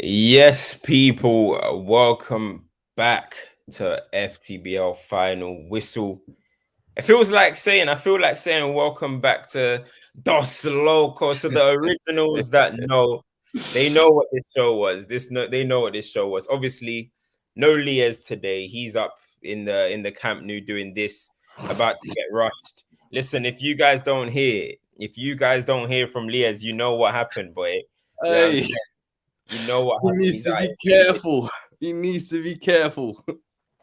Yes, people, welcome back to FTBL Final Whistle. I feel like saying welcome back to Dos Locos, to the originals that know. They know what this show was. They know what this show was. Obviously, no Lias today. He's up in the Camp Nou doing this, about to get rushed. Listen, if you guys don't hear from Lias, you know what happened, boy. You know what I'm Hey, saying? You know what he happened. needs He's to out be here being careful. He needs to be careful.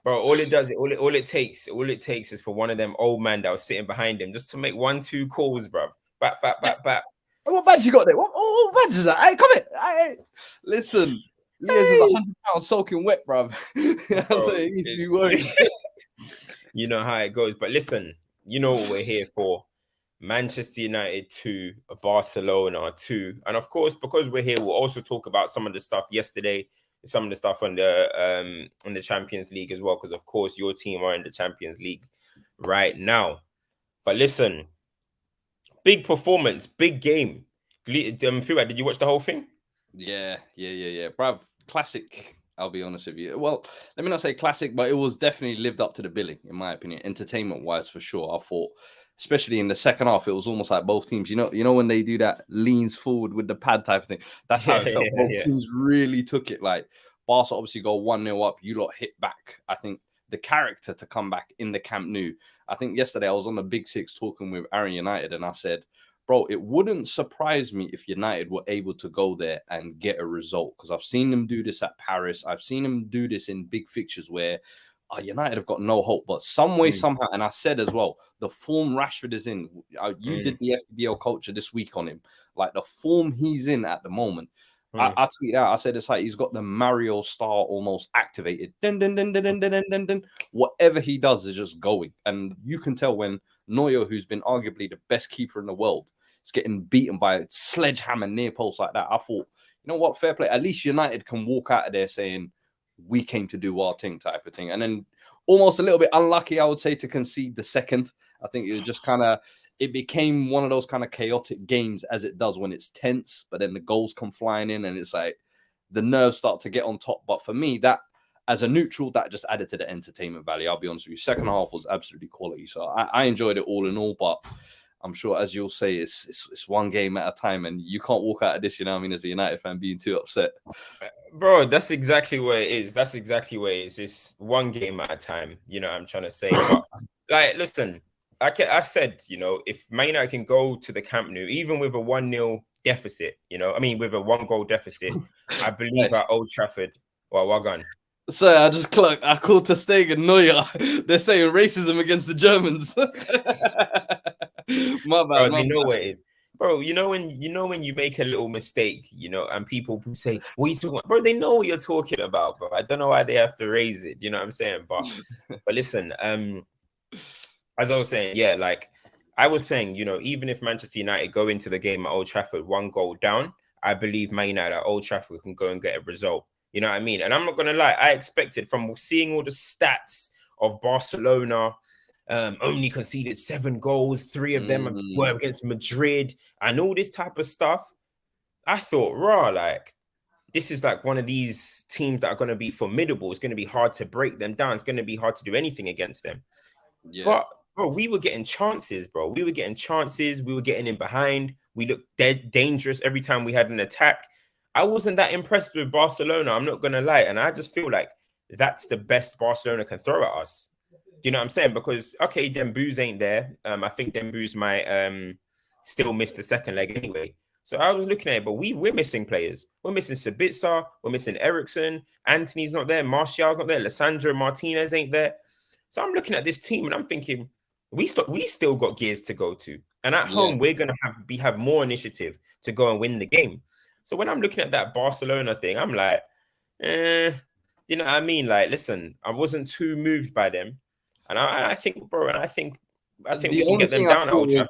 Bro, all it takes is for one of them old man that was sitting behind him just to make 1-2 calls, bro. Back, back, back, back. What badge you got there? What badge is that? Hey, come here. Hey. Listen, Leah's is Hey, £100 soaking wet, bruv. bro, So he needs to be worried. you know how it goes. But listen, you know what we're here for. Manchester United 2, Barcelona 2. And of course, because we're here, we'll also talk about some of the stuff yesterday, some of the stuff on the Champions League as well, because of course your team are in the Champions League right now. But listen, big performance, big game. Fuad, did you watch the whole thing? Yeah. Bruv, classic, I'll be honest with you. Well, let me not say classic, but it was definitely lived up to the billing, in my opinion. Entertainment-wise, for sure. I thought, especially in the second half, it was almost like both teams, when they do that leans forward with the pad type of thing. That's how it felt. Both teams really took it. Like, Barca obviously go 1-0 up. You lot hit back. I think the character to come back in the Camp Nou. I think yesterday I was on the Big Six talking with Aaron United, and I said, bro, it wouldn't surprise me if United were able to go there and get a result, because I've seen them do this at Paris. I've seen them do this in big fixtures where United have got no hope. But some way, somehow, and I said as well, the form Rashford is in, you did the FBL culture this week on him, like the form he's in at the moment. I tweeted out, I said it's like he's got the Mario star almost activated. Dun, dun, dun, dun, dun, dun, dun, dun. Whatever he does is just going. And you can tell when Neuer, who's been arguably the best keeper in the world, is getting beaten by a sledgehammer near post like that. I thought, you know what, fair play. At least United can walk out of there saying, we came to do our thing type of thing. And then almost a little bit unlucky, I would say, to concede the second. I think it was just kind of, it became one of those kind of chaotic games as it does when it's tense, but then the goals come flying in and it's like the nerves start to get on top. But for me, that as a neutral, that just added to the entertainment value. I'll be honest with you. Second half was absolutely quality. So I enjoyed it all in all, but I'm sure, as you'll say, it's one game at a time, and you can't walk out of this, as a United fan, being too upset. Bro, that's exactly where it is. That's exactly where it is. It's one game at a time, I'm trying to say. But, like, listen, I said, if Man United can go to the Camp Nou, even with a 1-0 deficit, with a 1-goal deficit, I believe at Old Trafford, well, Wagan. So I called Ter Stegen Neuer. They're saying racism against the Germans. My bad. Bro, they know what it is. Bro, when you make a little mistake, and people say, what are you talking about? Bro, they know what you're talking about, bro. I don't know why they have to raise it, you know what I'm saying? But listen, as I was saying, yeah, like I was saying, even if Manchester United go into the game at Old Trafford 1 goal down, I believe Man United at Old Trafford can go and get a result. You know what I mean? And I'm not gonna lie, I expected, from seeing all the stats of Barcelona, only conceded 7 goals, 3 of them were against Madrid, and all this type of stuff. I thought, like, this is like one of these teams that are going to be formidable. It's going to be hard to break them down. It's going to be hard to do anything against them. Yeah. But, bro, we were getting chances, bro. We were getting chances. We were getting in behind. We looked dead dangerous every time we had an attack. I wasn't that impressed with Barcelona, I'm not going to lie. And I just feel like that's the best Barcelona can throw at us. You know what I'm saying? Because, okay, Dembouz ain't there. I think Dembouz might still miss the second leg anyway. So I was looking at it, but we're missing players. We're missing Sabitzer. We're missing Ericsson. Anthony's not there. Martial's not there. Lissandro Martinez ain't there. So I'm looking at this team and I'm thinking, we still got gears to go to. And at home, we're going to have more initiative to go and win the game. So when I'm looking at that Barcelona thing, I'm like, you know what I mean? Like, listen, I wasn't too moved by them. And I think, bro, I think we can get them down at Old Trafford.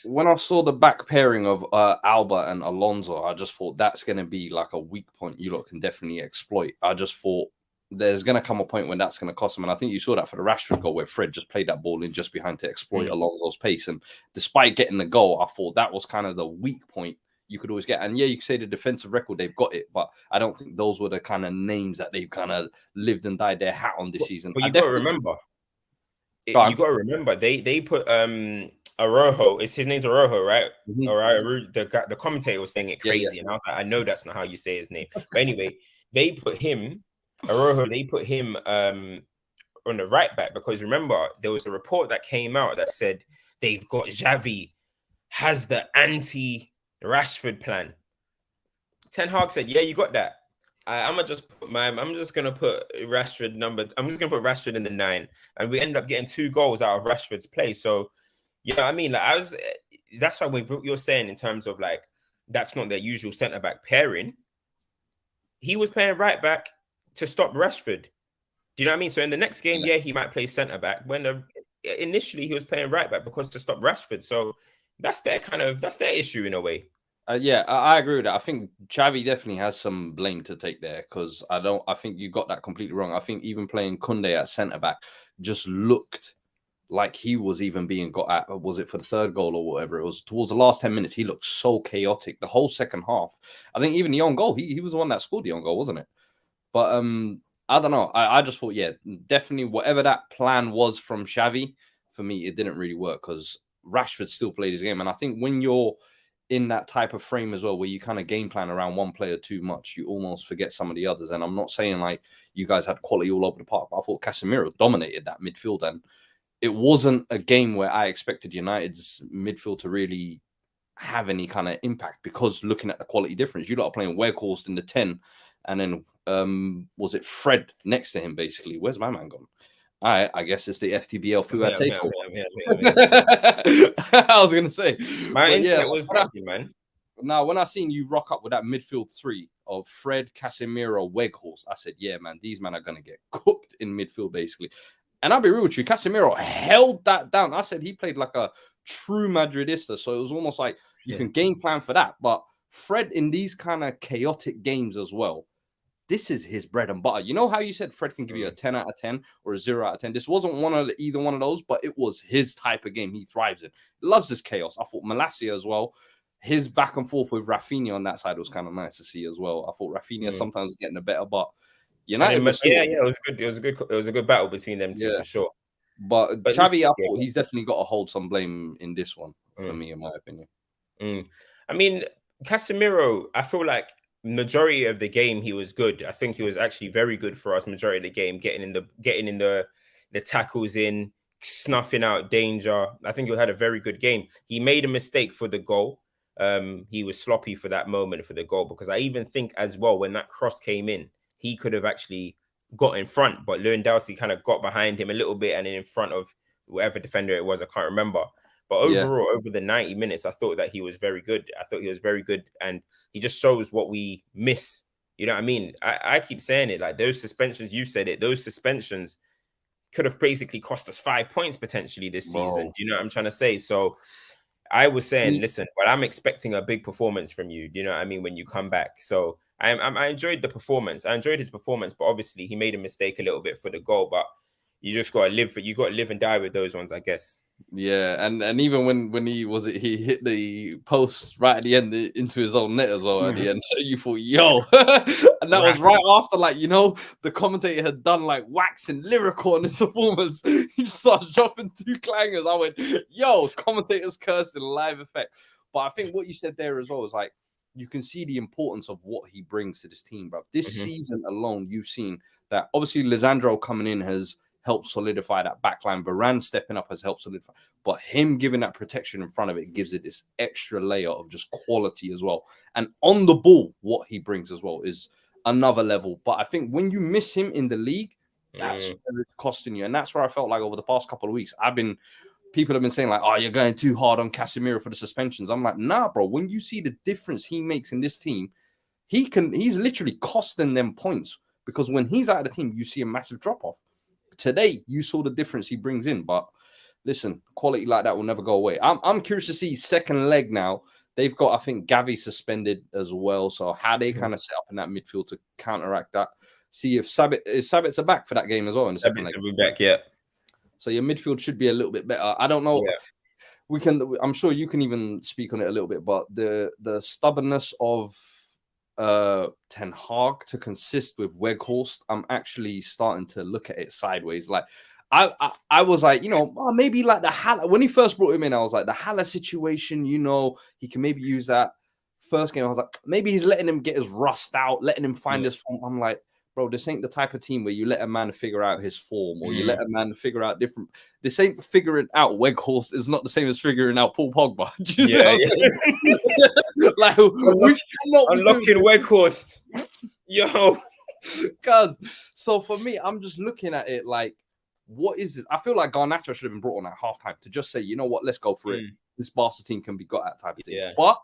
When I saw the back pairing of Alba and Alonso, I just thought that's going to be like a weak point you lot can definitely exploit. I just thought there's going to come a point when that's going to cost them. And I think you saw that for the Rashford goal where Fred just played that ball in just behind to exploit Alonso's pace. And despite getting the goal, I thought that was kind of the weak point you could always get. And yeah, you could say the defensive record, they've got it, but I don't think those were the kind of names that they've kind of lived and died their hat on this season. But you got to remember, they put Arojo. His name's Arojo, right? Mhm. All right. The commentator was saying it crazy, and I was like, I know that's not how you say his name. But anyway, they put him Arojo. They put him on the right back because remember there was a report that came out that said they've got Gavi has the anti-Rashford plan. Ten Hag said, "Yeah, you got that." I'm just gonna put Rashford number. I'm just gonna put Rashford in the 9, and we ended up getting 2 goals out of Rashford's play. So, you know what I mean? Like that's why what you're saying in terms of like that's not their usual centre back pairing. He was playing right back to stop Rashford. Do you know what I mean? So in the next game, yeah, he might play centre back. When initially he was playing right back because to stop Rashford. So that's their issue in a way. Yeah, I agree with that. I think Xavi definitely has some blame to take there because I think you got that completely wrong. I think even playing Koundé at centre back just looked like he was even being got at. Was it for the 3rd goal or whatever? It was towards the last 10 minutes. He looked so chaotic the whole second half. I think even the own goal, he was the one that scored the own goal, wasn't it? But I don't know. I just thought, yeah, definitely whatever that plan was from Xavi, for me, it didn't really work because Rashford still played his game. And I think when you're in that type of frame as well, where you kind of game plan around one player too much, you almost forget some of the others. And I'm not saying like you guys had quality all over the park, but I thought Casemiro dominated that midfield. And it wasn't a game where I expected United's midfield to really have any kind of impact because looking at the quality difference, you lot are playing Weghorst in the 10 and then was it Fred next to him basically? Where's my man gone? I guess it's the FTBL FUA takeover. I was gonna say my internet was broken, man. Now, when I seen you rock up with that midfield 3 of Fred, Casemiro, Weghorst, I said, yeah, man, these men are gonna get cooked in midfield basically. And I'll be real with you, Casemiro held that down. I said he played like a true Madridista, so it was almost like you can game plan for that. But Fred in these kind of chaotic games as well, this is his bread and butter. You know how you said Fred can give you a 10 out of 10 or a 0 out of 10? This wasn't either one of those, but it was his type of game he thrives in. Loves this chaos. I thought Malacia as well. His back and forth with Rafinha on that side was kind of nice to see as well. I thought Rafinha sometimes getting a better, but United was it was good. It was a good battle between them two for sure. But Xavi, I thought he's definitely got to hold some blame in this one for me, in my opinion. I mean, Casemiro, I feel like majority of the game he was good. I think he was actually very good for us majority of the game, getting in the tackles in, snuffing out danger. I think he had a very good game. He made a mistake for the goal. He was sloppy for that moment for the goal because I even think as well when that cross came in, he could have actually got in front, but Lewandowski kind of got behind him a little bit and in front of whatever defender it was. I can't remember. But overall, over the 90 minutes, I thought that he was very good. I thought he was very good. And he just shows what we miss. You know what I mean? I keep saying it. Like those suspensions, you said it. Those suspensions could have basically cost us 5 points potentially this season. Do you know what I'm trying to say? So I was saying, listen, but I'm expecting a big performance from you. Do you know what I mean? When you come back. So I enjoyed the performance. I enjoyed his performance, but obviously he made a mistake a little bit for the goal. But you just got to live and die with those ones, I guess. Yeah, and even when he hit the post right at the end into his own net as well at the end. So you thought, yo, and that was right after, like, you know, the commentator had done like waxing lyrical on his performance. He just started dropping 2 clangers. I went, yo, commentators cursing live effect. But I think what you said there as well is like you can see the importance of what he brings to this team, bro. This season alone, you've seen that obviously Lisandro coming in has helped solidify that backline. Varane stepping up has helped solidify, but him giving that protection in front of it gives it this extra layer of just quality as well. And on the ball, what he brings as well is another level. But I think when you miss him in the league, that's where it's costing you. And that's where I felt like over the past couple of weeks, people have been saying like, oh, you're going too hard on Casemiro for the suspensions. I'm like, nah, bro. When you see the difference he makes in this team, he's literally costing them points because when he's out of the team, you see a massive drop off. Today, you saw the difference he brings in, but listen, quality like that will never go away. I'm curious to see second leg now. They've got, I think, Gavi suspended as well. So how they kind of set up in that midfield to counteract that. See if Sabit's are back for that game as well. In the second leg. Will be back, yeah. So your midfield should be a little bit better. I don't know. Yeah. I'm sure you can even speak on it a little bit, but the stubbornness of Ten Hag to consist with Weghorst, I'm actually starting to look at it sideways. Like I was like, maybe like the Haller, when he first brought him in, I was like, the Haller situation, he can maybe use that. First game, I was like, maybe he's letting him get his rust out, letting him find his form. I'm like, bro, this ain't the type of team where you let a man figure out his form or you let a man figure out different. This ain't figuring out Weghorst is not the same as figuring out Paul Pogba. Like, unlocking Weghorst. Yo. Because, so for me, I'm just looking at it like, what is this? I feel like Garnacho should have been brought on at halftime to just say, you know what, let's go for it. This Barca team can be got at type of thing. Yeah. But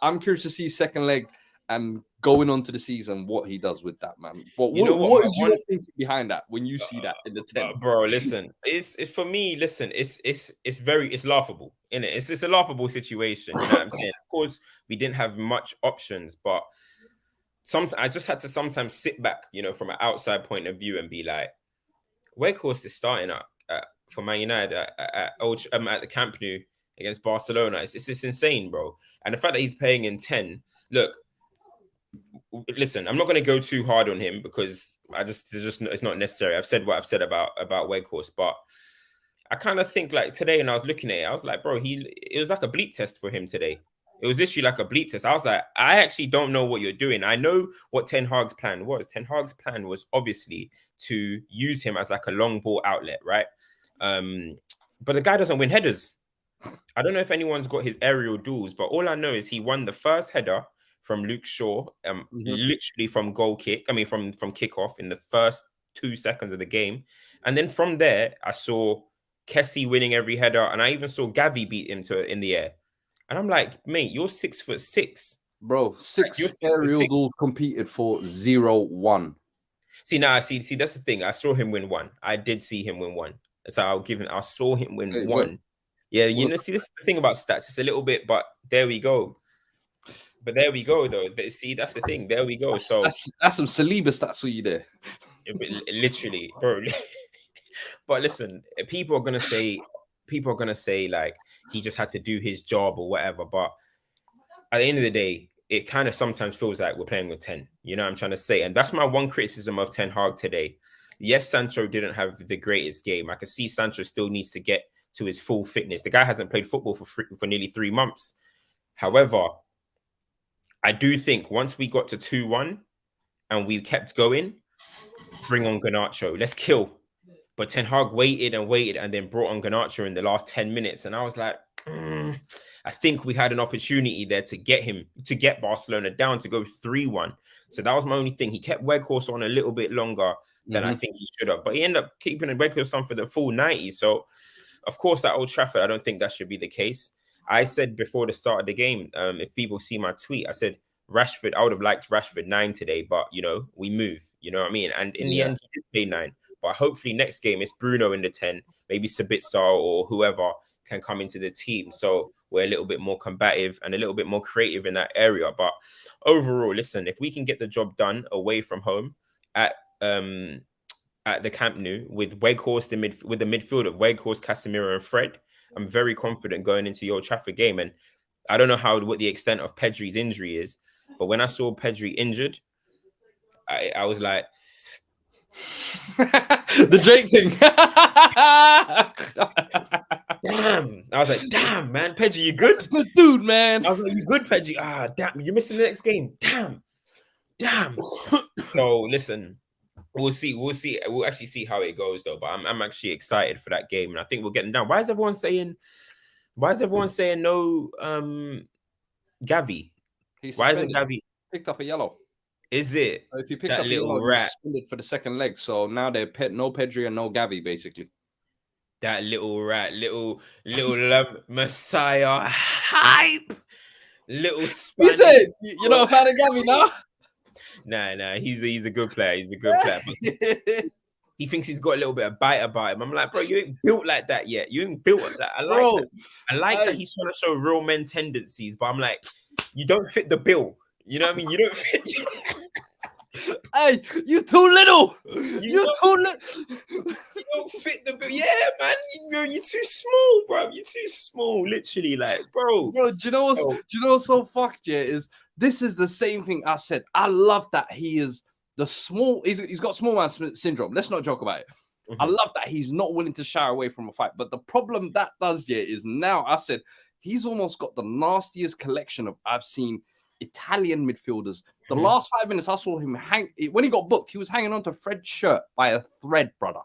I'm curious to see second leg and going on to the season what he does with that, man. But what is your thinking behind that when you see that in the 10? Bro, listen, it's for me. Listen, it's laughable, innit? It's a laughable situation. You know what I'm saying? Of course, we didn't have much options, but I just had to sometimes sit back, from an outside point of view and be like, Weghorst is starting up for Man United at the Camp Nou against Barcelona. It's insane, bro. And the fact that he's paying in 10, look, listen, I'm not going to go too hard on him because it's not necessary. I've said what I've said about Weghorst, but I kind of think like today, and I was looking at it, I was like, bro, it was like a bleep test for him today. It was literally like a bleep test. I was like, I actually don't know what you're doing. I know what Ten Hag's plan was. Ten Hag's plan was obviously to use him as like a long ball outlet, right? But the guy doesn't win headers. I don't know if anyone's got his aerial duels, but all I know is he won the first header from Luke Shaw, literally from goal kick. I mean, from kickoff in the first 2 seconds of the game. And then from there, I saw Kessie winning every header, and I even saw Gavi beat him in the air. And I'm like, mate, you're 6'6". Bro, six aerial duels competed for 0-1. See, that's the thing. I saw him win one. I did see him win one. So I saw him win one. Yeah, see, this is the thing about stats. It's a little bit, but there we go. But there we go, though. See, that's the thing. There we go. That's some Saliba stats for you there. Literally, bro. But listen, people are gonna say like he just had to do his job or whatever. But at the end of the day, it kind of sometimes feels like we're playing with 10. You know what I'm trying to say? And that's my one criticism of Ten Hag today. Yes, Sancho didn't have the greatest game. I can see Sancho still needs to get to his full fitness. The guy hasn't played football for nearly 3 months. However, I do think once we got to 2-1 and we kept going, bring on Garnacho. Let's kill. But Ten Hag waited and then brought on Garnacho in the last 10 minutes. And I was like, I think we had an opportunity there to get Barcelona down to go 3-1. So that was my only thing. He kept Weghorst on a little bit longer than I think he should have. But he ended up keeping Weghorst on for the full 90. So, of course, at Old Trafford, I don't think that should be the case. I said before the start of the game, if people see my tweet, I said Rashford, I would have liked Rashford 9 today, but, we move. You know what I mean? And in the end, he did play 9. But hopefully next game, it's Bruno in the 10, maybe Sabitzer or whoever can come into the team. So we're a little bit more combative and a little bit more creative in that area. But overall, listen, if we can get the job done away from home at the Camp Nou with Weghorst with the midfield of Weghorst, Casemiro and Fred, I'm very confident going into the Old Trafford game. And I don't know what the extent of Pedri's injury is, but when I saw Pedri injured, I was like, the Drake thing. Damn. I was like, damn, man. Pedri, you good? Good dude, man. I was like, you good, Pedri? Ah, damn. You're missing the next game. Damn. So, listen, we'll see. We'll actually see how it goes, though. But I'm actually excited for that game. And I think we'll get them down. Why is everyone saying no Gavi? Why isn't Gavi? Picked up a yellow. Is it? So if you picked up a yellow, you're suspended for the second leg. So now they're no Pedri and no Gavi, basically. That little rat, little Messiah hype, little Spanish. You know about a Gavi now? Nah. He's a good player. He's a good player. He thinks he's got a little bit of bite about him. I'm like, bro, you ain't built like that yet. You ain't built like that. I like that he's trying to show real men tendencies, but I'm like, you don't fit the bill. You know what I mean? You don't fit. Hey, you too little. You don't fit the bill. Yeah, man. You're too small, bro. You're too small. Literally, like, bro. Bro, do you know what's so fucked? Yeah, this is the same thing I said. I love that he is the small. He's got small man syndrome. Let's not joke about it. I love that he's not willing to shy away from a fight. But the problem that does, yeah, is now I said he's almost got the nastiest collection of I've seen Italian midfielders. The last 5 minutes I saw him when he got booked, he was hanging on to Fred's shirt by a thread, brother.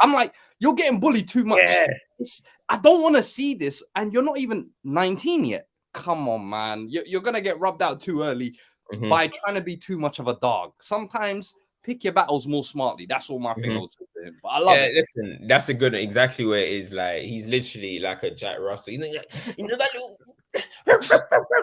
I'm like, you're getting bullied too much. Yeah. I don't want to see this, and you're not even 19 yet. Come on, man. You're gonna get rubbed out too early by trying to be too much of a dog. Sometimes pick your battles more smartly. That's all my thing I would say to him. But I love it. Listen, that's a good exactly where it is. Like, he's literally like a Jack Russell. He's like, you know that little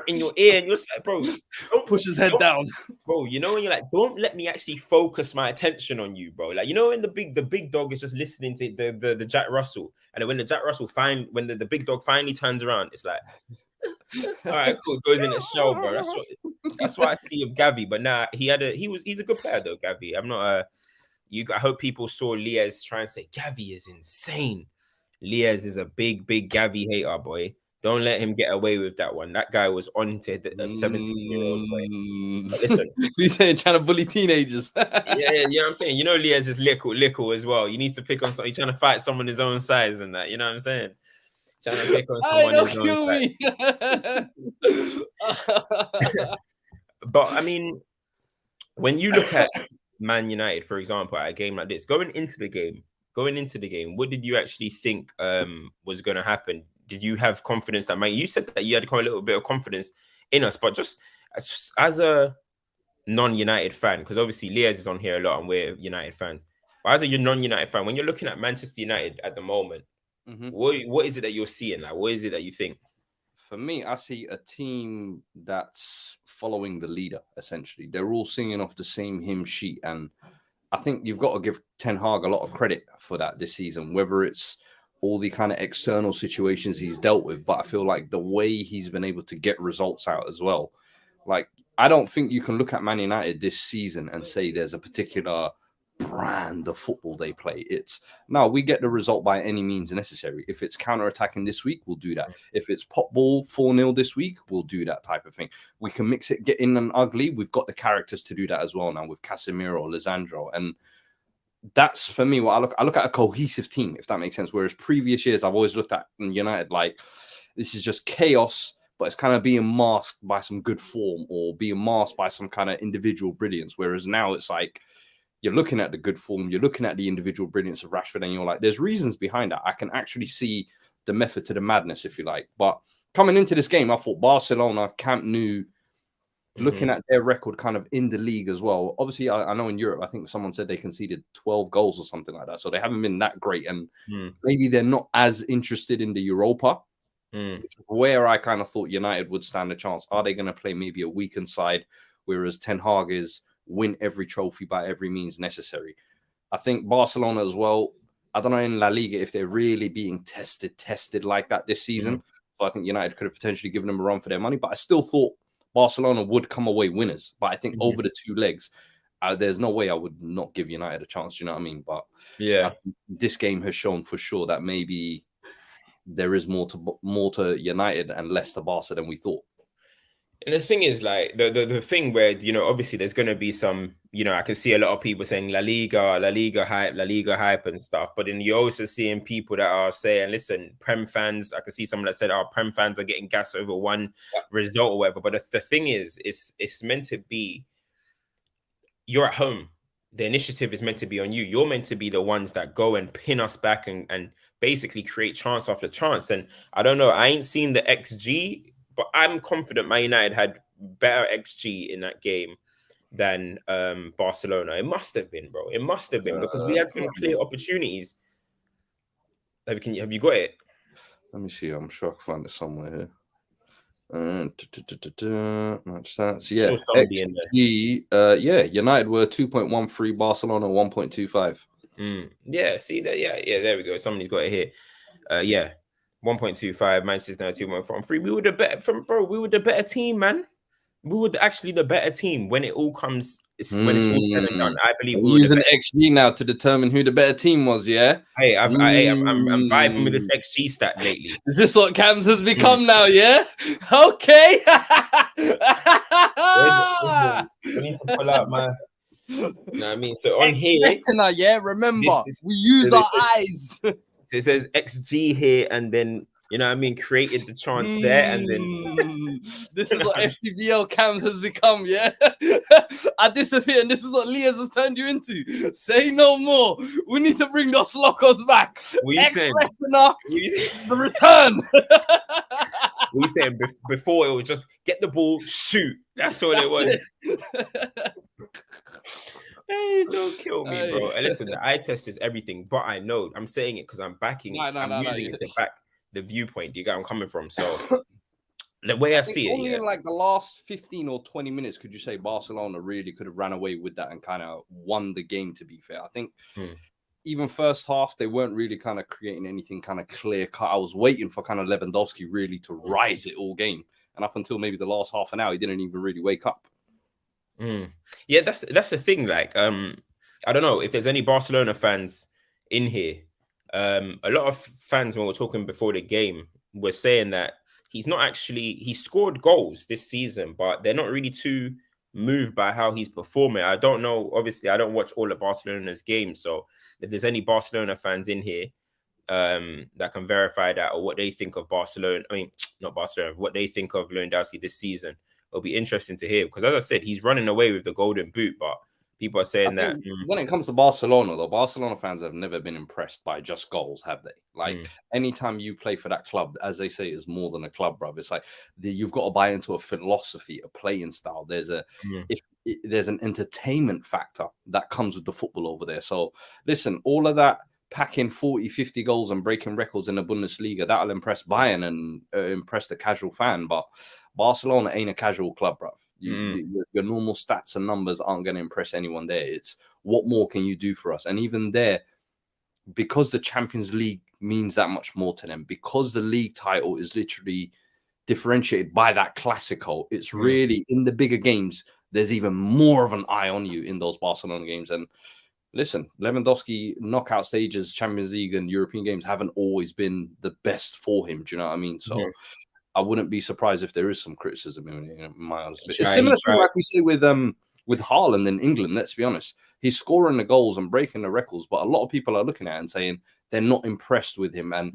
in your ear, and you're just like, bro, don't push his head down, bro. You know when you're like, don't let me actually focus my attention on you, bro. Like, you know when the big dog is just listening to the Jack Russell, and then when the Jack Russell when the big dog finally turns around, it's like, all right, cool, it goes in the shell, bro. That's what I see of Gavi. But now he's a good player though, Gavi. I'm not I hope people saw Liez try and say Gavi is insane. Liez is a big Gavi hater, boy. Don't let him get away with that one. That guy was on to a 17-year-old boy. But listen, he's saying trying to bully teenagers. yeah, you know what I'm saying. You know, Liez is little as well. He needs to pick on something. He's trying to fight someone his own size and that. You know what I'm saying? Trying to pick on someone his own size. But I mean, when you look at Man United, for example, at a game like this, going into the game, what did you actually think was going to happen? Did you have confidence that you said that you had a little bit of confidence in us, but just as a non-United fan, because obviously Liez is on here a lot and we're United fans, but as a non-United fan, when you're looking at Manchester United at the moment, what is it that you're seeing? Like, what is it that you think? For me, I see a team that's following the leader, essentially. They're all singing off the same hymn sheet, and I think you've got to give Ten Hag a lot of credit for that this season, whether it's all the kind of external situations he's dealt with, but I feel like the way he's been able to get results out as well. Like, I don't think you can look at Man United this season and say there's a particular brand of football they play. It's no, we get the result by any means necessary. If it's counter-attacking this week, we'll do that. If it's pop ball 4-0 this week, we'll do that type of thing. We can mix it, get in and ugly. We've got the characters to do that as well now with Casemiro, Lisandro, and that's for me what I look at a cohesive team, if that makes sense. Whereas previous years, I've always looked at United like this is just chaos, but it's kind of being masked by some good form or being masked by some kind of individual brilliance. Whereas now it's like you're looking at the good form, you're looking at the individual brilliance of Rashford, and you're like, there's reasons behind that. I can actually see the method to the madness, if you like. But coming into this game, I thought Barcelona, Camp Nou, looking at their record kind of in the league as well. Obviously, I know in Europe, I think someone said they conceded 12 goals or something like that. So they haven't been that great. And maybe they're not as interested in the Europa, where I kind of thought United would stand a chance. Are they going to play maybe a weakened side, whereas Ten Hag is win every trophy by every means necessary? I think Barcelona as well, I don't know in La Liga if they're really being tested like that this season. So I think United could have potentially given them a run for their money. But I still thought Barcelona would come away winners, but I think over the two legs, there's no way I would not give United a chance. You know what I mean? But yeah, this game has shown for sure that maybe there is more to United and less to Barca than we thought. And the thing is, like the thing where, you know, obviously there's going to be some, you know, I can see a lot of people saying La Liga hype and stuff. But then you're also seeing people that are saying, listen, Prem fans, I can see someone that said, Prem fans are getting gas over one result or whatever. But the thing is, it's meant to be, you're at home. The initiative is meant to be on you. You're meant to be the ones that go and pin us back and basically create chance after chance. And I don't know, I ain't seen the XG, but I'm confident Man United had better XG in that game than Barcelona. It must have been, bro. It must have been because we had some clear opportunities. Have you got it? Let me see. I'm sure I can find it somewhere here. Match stats. Yeah. XG, United were 2.13, Barcelona 1.25. Yeah, see that? Yeah, there we go. Somebody's got it here. 1.25, Manchester United 2.43. We were the better team, man. we were actually the better team when it all comes. When it's all said and done, I believe we We're were the using better. XG now to determine who the better team was. Yeah. Hey, I'm vibing with this XG stat lately. Is this what Cams has become now? Yeah. Okay. I need to pull out my. You know what I mean? So on X here, retina, yeah. Remember, we use our eyes. It says XG here, and then you know what I mean, created the chance there, and then this is what FTVL Cams has become, yeah. I disappear, and this is what Leah's has turned you into. Say no more. We need to bring those locos back. X retina, the return. We saying before it was just get the ball, shoot. That's all it was. Hey, don't kill me, bro. And listen, the eye test is everything, but I know I'm saying it because I'm backing it. I'm using it to back the viewpoint. You get where I'm coming from. So the way I see it, only in like the last 15 or 20 minutes could you say Barcelona really could have ran away with that and kind of won the game, to be fair. I think even first half, they weren't really kind of creating anything kind of clear cut. I was waiting for kind of Lewandowski really to rise it all game. And up until maybe the last half an hour, he didn't even really wake up. Yeah, that's the thing. Like, I don't know if there's any Barcelona fans in here. A lot of fans, when we were talking before the game, were saying that he scored goals this season, but they're not really too moved by how he's performing. I don't know. Obviously, I don't watch all of Barcelona's games, so if there's any Barcelona fans in here that can verify that or what they think of Barcelona, I mean, not Barcelona, what they think of Lewandowski this season, it'll be interesting to hear, because as I said, he's running away with the golden boot, but people are saying that when it comes to Barcelona, though, Barcelona fans have never been impressed by just goals, have they? Like anytime you play for that club, as they say, is more than a club, bro. It's like you've got to buy into a philosophy, a playing style. There's there's an entertainment factor that comes with the football over there. So listen, all of that packing 40, 50 goals and breaking records in the Bundesliga, that'll impress Bayern and impress the casual fan. But Barcelona ain't a casual club, bro. Your normal stats and numbers aren't going to impress anyone there. It's what more can you do for us? And even there, because the Champions League means that much more to them, because the league title is literally differentiated by that Clasico, it's really in the bigger games, there's even more of an eye on you in those Barcelona games. And listen, Lewandowski knockout stages, Champions League and European games haven't always been the best for him. Do you know what I mean? So I wouldn't be surprised if there is some criticism in my honest opinion. It's similar to like we say with Haaland in England. Let's be honest, he's scoring the goals and breaking the records, but a lot of people are looking at it and saying they're not impressed with him, and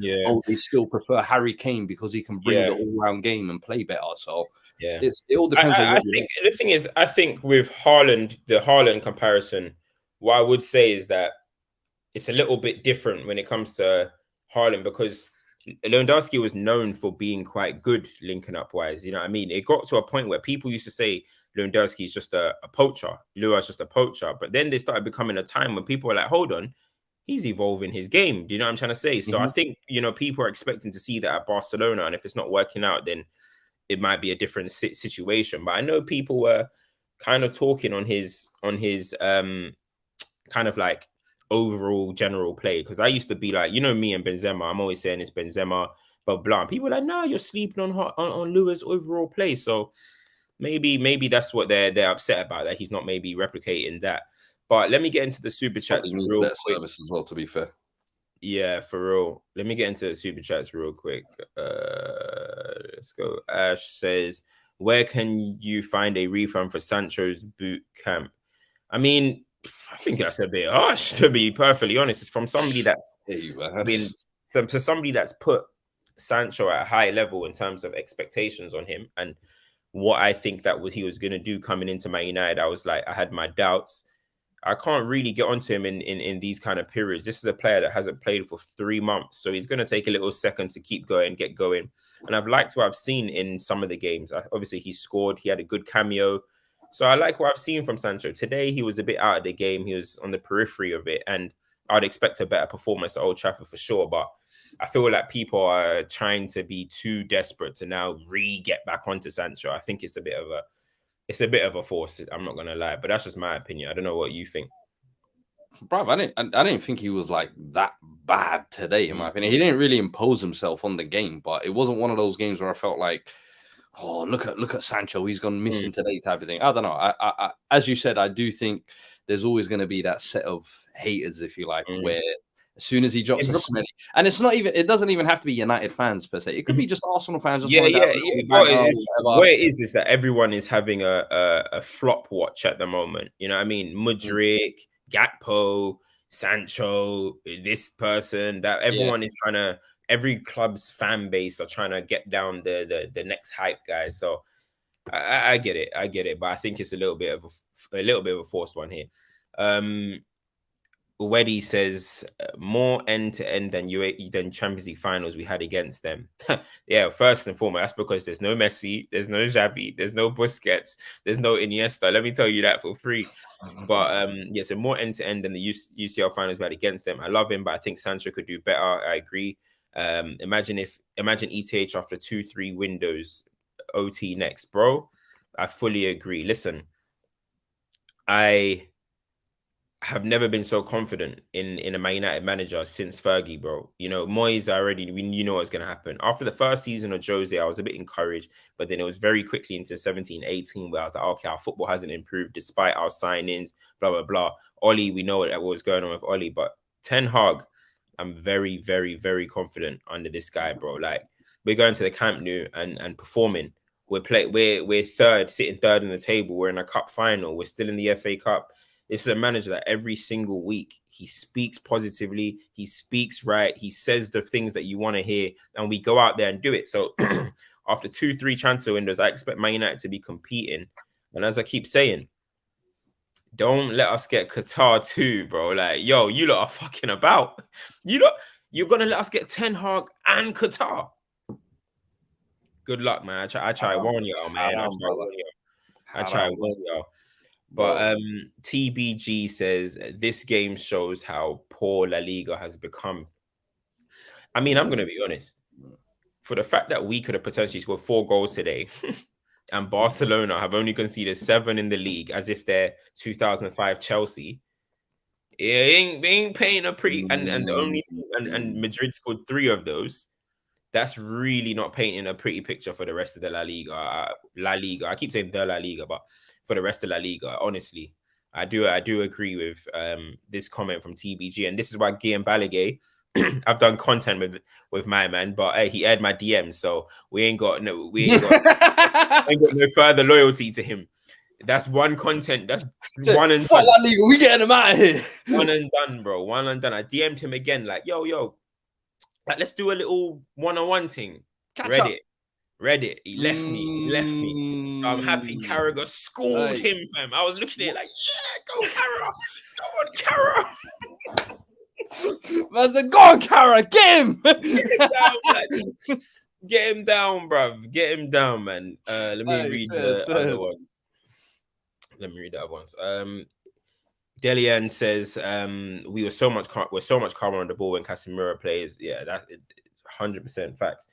they still prefer Harry Kane because he can bring the all-round game and play better. So it all depends on what you think. The thing is, I think with Haaland, the Haaland comparison, what I would say is that it's a little bit different when it comes to Haaland, because Lewandowski was known for being quite good linking up wise. You know what I mean? It got to a point where people used to say Lewandowski is just a poacher. Lewa's just a poacher. But then they started becoming a time when people were like, hold on, he's evolving his game. Do you know what I'm trying to say? So I think, you know, people are expecting to see that at Barcelona. And if it's not working out, then it might be a different situation. But I know people were kind of talking on his kind of like overall general play, because I used to be like, you know, me and Benzema, I'm always saying it's Benzema, but blah. People are like, no, you're sleeping on Lewis' overall play. So maybe that's what they're upset about, that he's not maybe replicating that. But let me get into the super chats real quick. Service as well, to be fair. Yeah, for real. Let me get into the super chats real quick. Let's go. Ash says, where can you find a refund for Sancho's boot camp? I mean, I think that's a bit harsh, to be perfectly honest. It's from somebody that's to somebody that's put Sancho at a high level in terms of expectations on him and what I think that he was going to do coming into Man United. I was like, I had my doubts. I can't really get onto him in these kind of periods. This is a player that hasn't played for 3 months, so he's going to take a little second to keep going, get going. And I've liked what I've seen in some of the games. Obviously, he scored. He had a good cameo. So I like what I've seen from Sancho. Today, he was a bit out of the game. He was on the periphery of it. And I'd expect a better performance at Old Trafford for sure. But I feel like people are trying to be too desperate to now get back onto Sancho. I think it's a bit of a force. I'm not going to lie. But that's just my opinion. I don't know what you think. Bro, I didn't think he was like that bad today, in my opinion. He didn't really impose himself on the game. But it wasn't one of those games where I felt like, oh, look at Sancho, he's gone missing today type of thing. I don't know. I as you said, I do think there's always going to be that set of haters, if you like, where as soon as he drops a smelly, and it doesn't even have to be United fans per se. It could be just Arsenal fans. Just what it is that everyone is having a flop watch at the moment. You know what I mean? Mudryk, Gakpo, Sancho, this person, that everyone is trying to. Every club's fan base are trying to get down the next hype guy. So I get it, but I think it's a little bit of a forced one here. Weddy says more end-to-end than Champions League finals we had against them. Yeah, first and foremost, that's because there's no Messi, there's no Xavi, there's no Busquets, there's no Iniesta. Let me tell you that for free. But yeah, so more end-to-end than the UCL finals we had against them. I love him, but I think Sancho could do better. I agree. Imagine ETH after 2-3 windows, OT next, bro. I fully agree. Listen, I have never been so confident in a Man United manager since Fergie, bro. You know, Moyes you know what's going to happen. After the first season of Jose, I was a bit encouraged, but then it was very quickly into 17-18 where I was like, okay, our football hasn't improved despite our signings, blah, blah, blah. Oli, we know what was going on with Oli, but Ten Hag, I'm very, very, very confident under this guy, bro. Like, we're going to the Camp Nou and performing. We're third, sitting third in the table. We're in a cup final. We're still in the FA Cup. This is a manager that every single week he speaks positively, he speaks right, he says the things that you want to hear, and we go out there and do it. So after 2-3 transfer windows, I expect Man United to be competing. And as I keep saying, don't let us get Qatar too, bro. Like, yo, you lot are fucking about. You're gonna let us get Ten Hag and Qatar. Good luck, man. I try warn y'all, man. I try warn y'all. But TBG says this game shows how poor La Liga has become. I mean, I'm going to be honest. For the fact that we could have potentially scored 4 goals today and Barcelona have only conceded 7 in the league as if they're 2005 Chelsea, they ain't paying a pretty... And Madrid scored 3 of those. That's really not painting a pretty picture for the rest of the La Liga. I keep saying the La Liga, but for the rest of La Liga, honestly, I do agree with this comment from TBG, and this is why Guillaume Balaguer, I've done content with my man, but hey, he aired my DMs, so we ain't got no further loyalty to him. That's one content. That's one and done. La Liga, we getting him out of here. One and done, bro. One and done. I DM'd him again, like, yo. Like, let's do a little one-on-one thing. Reddit. He left me. So I'm happy Carragher schooled him, fam. I was looking at it like, yeah, go Carragher. Go on, Carragher. I said, go on, Carragher, get him. Get him down, bruv. Get him down, man. Let me read the other ones. Delian says, we're so much calmer on the ball when Casemiro plays. Yeah, that 100% facts.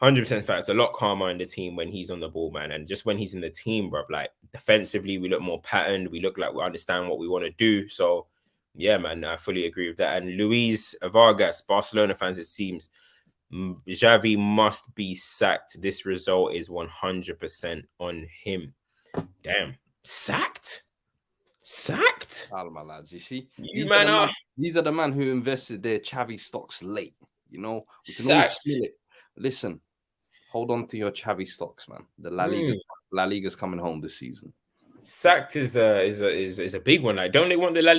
100% facts. A lot calmer in the team when he's on the ball, man. And just when he's in the team, bro, like defensively, we look more patterned. We look like we understand what we want to do. So, yeah, man, I fully agree with that. And Luis Vargas, Barcelona fans, it seems Xavi must be sacked. This result is 100% on him. Damn, sacked. All my lads, you see, these are the man who invested their Xavi stocks late. You know, we can always steal it. Listen, hold on to your Xavi stocks, man. The La Liga's coming home this season. Sacked is a big one. Like, don't they want the La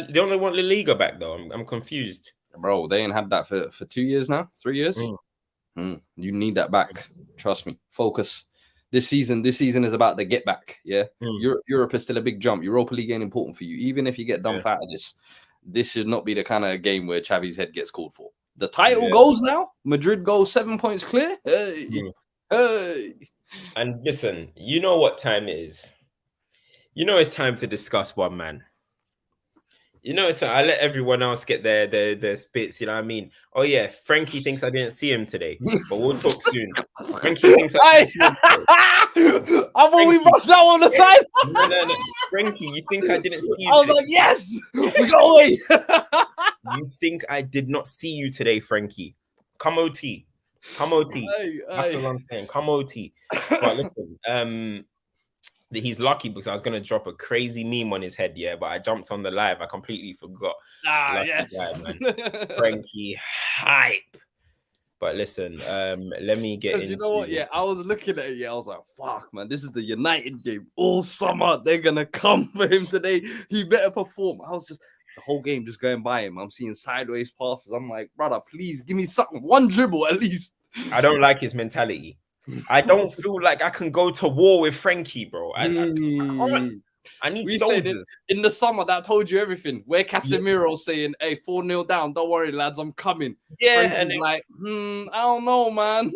Liga back though? I'm confused, bro. They ain't had that for 2 years now, 3 years. You need that back. Trust me. Focus. This season is about the get back. Yeah, Europe is still a big jump. Europa League ain't important for you. Even if you get dumped out of this should not be the kind of game where Xavi's head gets called for. The title goes now. Madrid goes 7 points clear. Hey. And listen, you know what time it is. You know it's time to discuss one man. You know, so I let everyone else get their spits, you know what I mean? Oh, yeah, Frankie thinks I didn't see him today, but we'll talk soon. Frankie thinks I didn't see him today. I thought we rushed out on the side. No. Frankie, you think I didn't see you? I was like, yes, we got away. You think I did not see you today, Frankie? Come OT. Come OT. Aye, That's aye. what I'm saying. Come OT. But listen, he's lucky because I was gonna drop a crazy meme on his head, yeah, but I jumped on the live. I completely forgot. Lucky guy, Yes. man. Frankie hype. But listen, let me get Because into you know what? Yeah, this. I was looking at it. Yeah, I was like, fuck, man, this is the United game. All summer, they're going to come for him today. He better perform. I was just, the whole game just going by him. I'm seeing sideways passes. I'm like, brother, please give me something. One dribble at least. I don't like his mentality. I don't feel like I can go to war with Frankie, bro. I can't. I need We said it soldiers. in the summer. That told you everything. Where Yeah, Casemiro saying, "Hey, 4-0 down. Don't worry, lads. I'm coming." yeah, Frankie's and then, like, I don't know, man.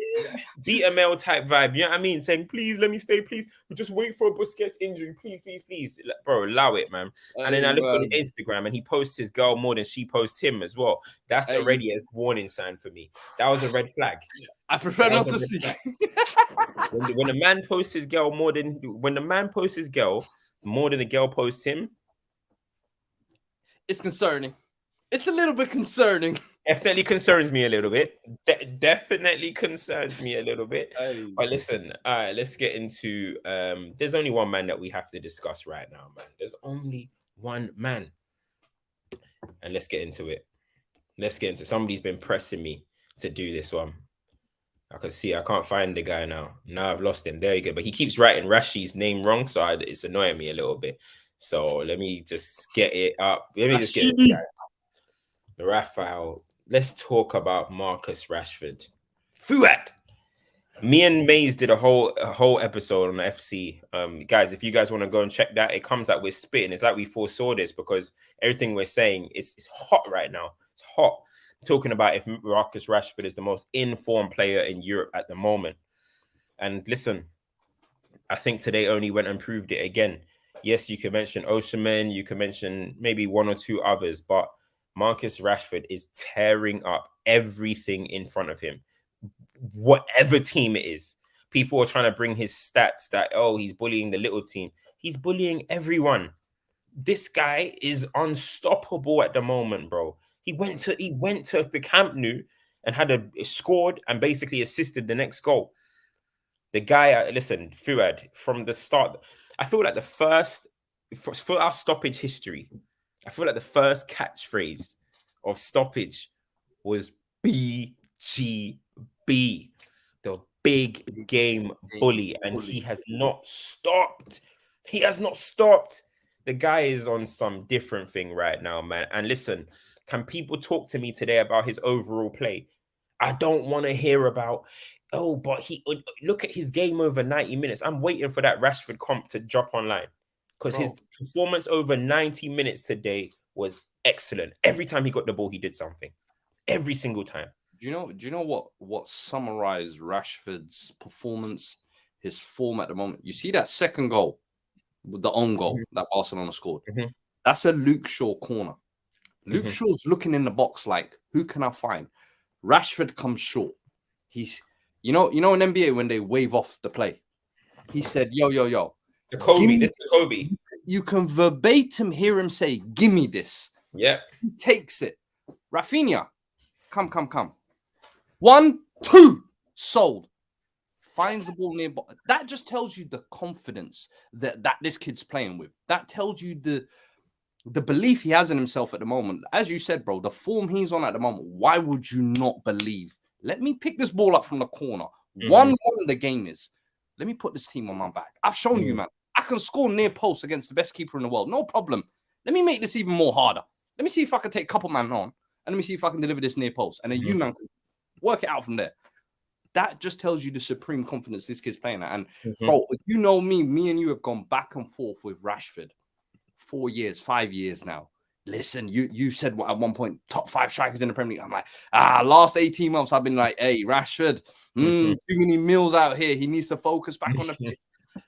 beta male type vibe. You know what I mean? Saying, please let me stay, please. We just wait for a Busquets injury, please, please, please. Bro, allow it, man. And then Hey, I look on man. his Instagram and he posts his girl more than she posts him as well. That's Hey, already a warning sign for me. That was a red flag. I prefer That was not a to red speak. flag. When a man posts his girl more than when the man posts his girl more than the girl posts him, It's concerning. It's a little bit concerning. definitely concerns me a little bit. Definitely concerns me a little bit. Hey. But listen, all right, let's get into there's only one man that we have to discuss right now, man. There's only one man. And let's get into it. Let's get into somebody's been pressing me to do this one. I can see I can't find the guy now. Now I've lost him. There you go. But he keeps writing Rashi's name wrong, so it's annoying me a little bit. So let me just get it up. Let me just get this guy. Raphael. Let's talk about Marcus Rashford. Fuad. Me and Maze did a whole episode on FC. Guys, if you guys want to go and check that, it comes like we're spitting. It's like we foresaw this because everything we're saying is hot right now. It's hot. Talking about if Marcus Rashford is the most informed player in Europe at the moment. And listen, I think today only went and proved it again. Yes, you can mention Osimhen, you can mention maybe one or two others, but Marcus Rashford is tearing up everything in front of him. Whatever team it is, people are trying to bring his stats that, oh, he's bullying the little team. He's bullying everyone. This guy is unstoppable at the moment, bro. He went to the Camp Nou and scored and basically assisted the next goal. The guy, listen, Fuad, from the start, I feel like for our stoppage history, I feel like the first catchphrase of stoppage was BGB, the big game bully, and he has not stopped. He has not stopped. The guy is on some different thing right now, man. And listen, can people talk to me today about his overall play? I don't want to hear about, oh, but he look at his game over 90 minutes. I'm waiting for that Rashford comp to drop online because his performance over 90 minutes today was excellent. Every time he got the ball, he did something. Every single time. Do you know what summarized Rashford's performance, his form at the moment? You see that second goal, the own goal that Barcelona scored. That's a Luke Shaw corner. Luke Shaw's looking in the box like, who can I find? Rashford comes short. He's, you know in NBA when they wave off the play, he said, yo. The Kobe, this is the Kobe. You can verbatim hear him say, give me this. Yeah. He takes it. Rafinha, come. 1, 2, sold. Finds the ball nearby. That just tells you the confidence that this kid's playing with. That tells you the belief he has in himself at the moment. As you said, bro, the form he's on at the moment, why would you not believe? Let me pick this ball up from the corner. 1-1 the game is. Let me put this team on my back. I've shown you, man. I can score near post against the best keeper in the world. No problem. Let me make this even more harder. Let me see if I can take a couple man on. And let me see if I can deliver this near post. And then you, man, can work it out from there. That just tells you the supreme confidence this kid's playing at. And, bro, you know me and you have gone back and forth with Rashford 4 years, 5 years now. Listen, you said at one point, top 5 strikers in the Premier League. I'm like, last 18 months, I've been like, hey, Rashford, too many meals out here. He needs to focus back on the pitch.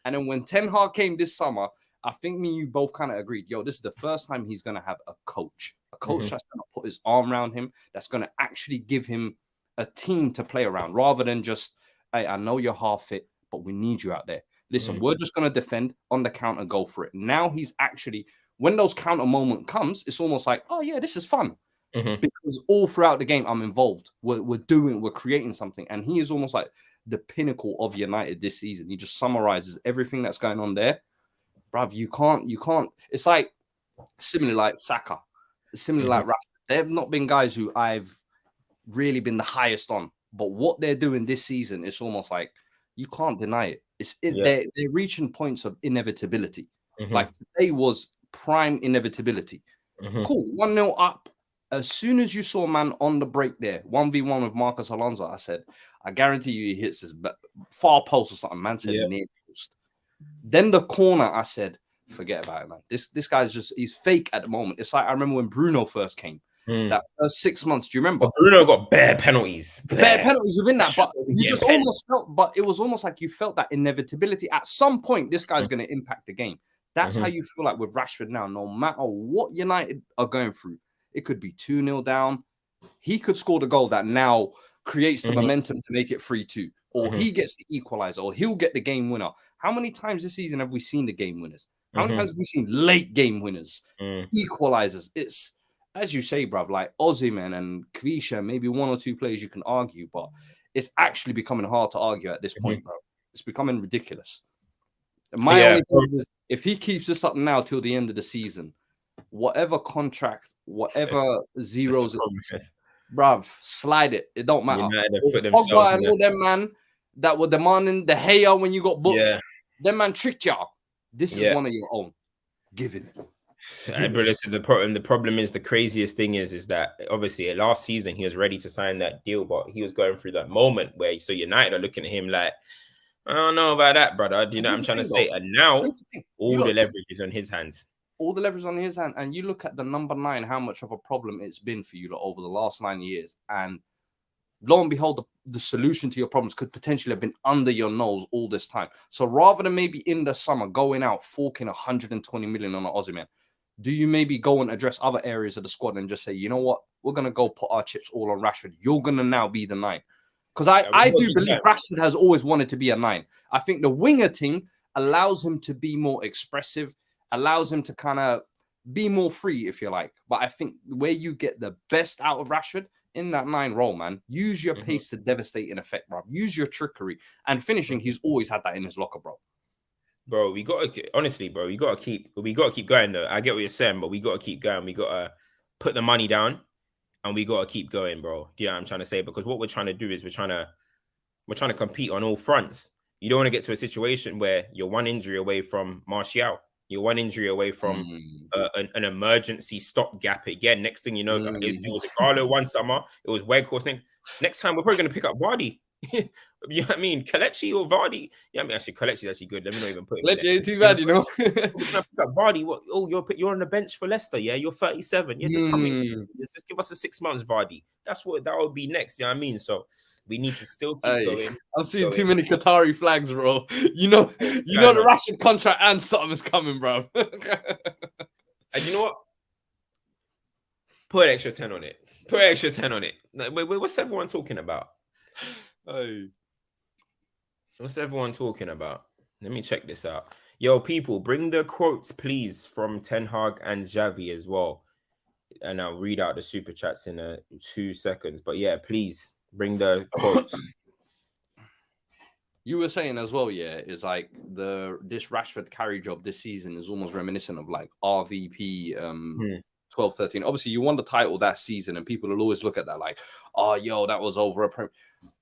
And then when Ten Hag came this summer, I think me and you both kind of agreed, yo, this is the first time he's going to have a coach that's going to put his arm around him, that's going to actually give him a team to play around rather than just, hey, I know you're half fit, but we need you out there. Listen, we're just going to defend on the counter, go for it. Now he's actually, when those counter moment comes, it's almost like, oh, yeah, this is fun. because all throughout the game I'm involved. We're creating something, and he is almost like the pinnacle of United this season. He just summarizes everything that's going on there, bruv. You can't. It's like similar like Saka, similar like Rashford. They've not been guys who I've really been the highest on, but what they're doing this season, it's almost like you can't deny it. They're reaching points of inevitability. Like today was prime inevitability. Cool, 1-0 up. As soon as you saw man on the break there, 1v1 with Marcus Alonso, I said, I guarantee you he hits his far post or something. Man said near post. Then the corner, I said, forget about it, man. This guy's he's fake at the moment. It's like I remember when Bruno first came. That first 6 months, do you remember? But Bruno got bare penalties. Bare penalties within that, but you just almost felt, but it was almost like you felt that inevitability. At some point, this guy's going to impact the game. That's how you feel like with Rashford now. No matter what United are going through, it could be 2-0 down. He could score the goal that now creates the momentum to make it 3-2. Or he gets the equalizer, or he'll get the game winner. How many times this season have we seen the game winners? How many times have we seen late game winners, equalizers? It's, as you say, bruv, like Osimhen and Kvisha, maybe one or two players you can argue, but it's actually becoming hard to argue at this point, bro. It's becoming ridiculous. My only problem is if he keeps this up now till the end of the season, whatever contract, whatever zeros, bruv, slide it. It don't matter. Pogba and all them man that were demanding the hair when you got books, them man tricked y'all. This is one of your own. Give it. But listen, the problem is, the craziest thing is that obviously last season he was ready to sign that deal, but he was going through that moment where United are looking at him like, I don't know about that, brother. Do you know what I'm trying to say? And now all the leverage is on his hands. All the leverage on his hand. And you look at the number 9, how much of a problem it's been for you over the last 9 years. And lo and behold, the solution to your problems could potentially have been under your nose all this time. So rather than maybe in the summer going out, forking 120 million on an Osimhen, do you maybe go and address other areas of the squad and just say, you know what, we're going to go put our chips all on Rashford. You're going to now be the 9. Because I do believe Rashford has always wanted to be a 9. I think the winger thing allows him to be more expressive, allows him to kind of be more free, if you like. But I think where you get the best out of Rashford in that 9 role, man, use your pace to devastate in effect, bro. Use your trickery. And finishing, he's always had that in his locker, bro. Bro, we got to, honestly, bro, we got to keep going, though. I get what you're saying, but we got to keep going. We got to put the money down and we got to keep going, bro. Do you know what I'm trying to say? Because what we're trying to do is we're trying to compete on all fronts. You don't want to get to a situation where you're one injury away from Martial. You're one injury away from an emergency stopgap again. Next thing you know, it was Carlo one summer. It was Weghorst. Next time, we're probably going to pick up Vardy. You know what I mean? Kelechi or Vardy? Yeah, I mean, actually, Kelechi's actually good. Let me not even put him. Kelechi ain't too bad, you know. We're gonna pick up Vardy. What? Oh, you're on the bench for Leicester. Yeah, you're 37. Yeah, just come in. Just give us a 6 months, Vardy. That would be next. You know what I mean? So we need to still keep going. I'm seeing too many Qatari flags, bro. You know the Russian contract and something is coming, bro. And you know what? Put an extra 10 on it. Put an extra 10 on it. Wait, what's everyone talking about? Hey, what's everyone talking about? Let me check this out. Yo, people, bring the quotes, please, from Ten Hag and Xavi as well. And I'll read out the super chats in 2 seconds. But yeah, please bring the quotes. You were saying as well, yeah, is like this Rashford carry job this season is almost reminiscent of like RVP 12-13. Obviously, you won the title that season, and people will always look at that like, oh, yo, that was over a Premier.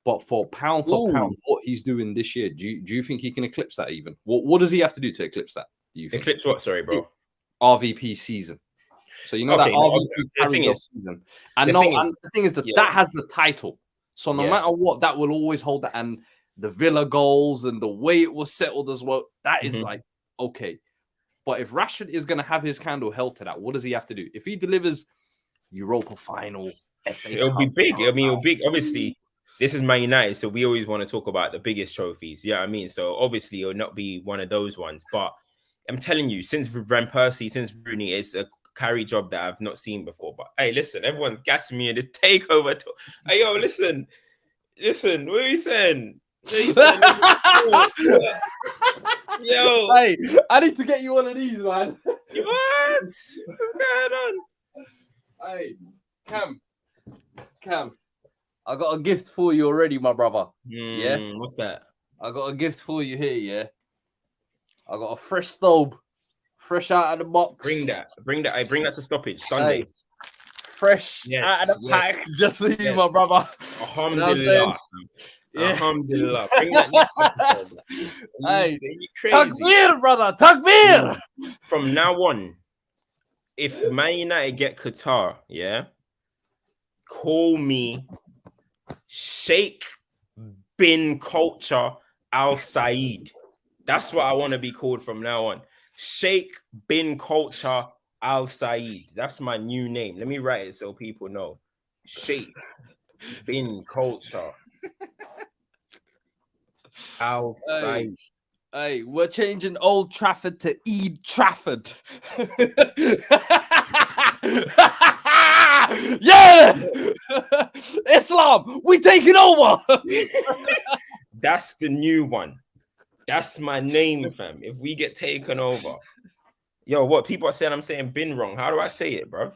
But for pound, what he's doing this year, do you think he can eclipse that even? What does he have to do to eclipse that? Do you think? Eclipse what? Sorry, bro. RVP season. So you know that RVP carry job season. And the thing is that that has the title. So no matter what, that will always hold that. And the Villa goals and the way it was settled as well, that is like, okay. But if Rashford is going to have his candle held to that, what does he have to do? If he delivers Europa final, FA it'll be big. I mean, it'll be obviously. This is Man United, so we always want to talk about the biggest trophies. Yeah, you know what I mean, so obviously it'll not be one of those ones. But I'm telling you, since Van Persie, since Rooney, it's a carry job that I've not seen before. But hey, listen, everyone's gassing me in this takeover. Hey, yo, listen, what are you saying? Yo, hey, I need to get you one of these, man. What? What's going on? Hey, Cam, I got a gift for you already, my brother. Yeah? What's that? I got a gift for you here, yeah? I got a fresh stove, fresh out of the box. Bring that. I bring that to stoppage Sunday. Hey, fresh out of the pack, just for you, my brother. Alhamdulillah. Yeah. Alhamdulillah. Bring that next episode. Hey, you crazy. Takbir, brother. Takbir. From now on, if Man United get Qatar, yeah, call me Sheikh bin Culture Al Said. That's what I want to be called from now on. Sheikh bin Culture Al Said. That's my new name. Let me write it so people know. Sheikh bin Culture Al Said. Hey, we're changing Old Trafford to Eid Trafford. Yeah! Islam, we taking over. That's the new one. That's my name, fam. If we get taken over. Yo, what people are saying, I'm saying bin wrong. How do I say it, bro?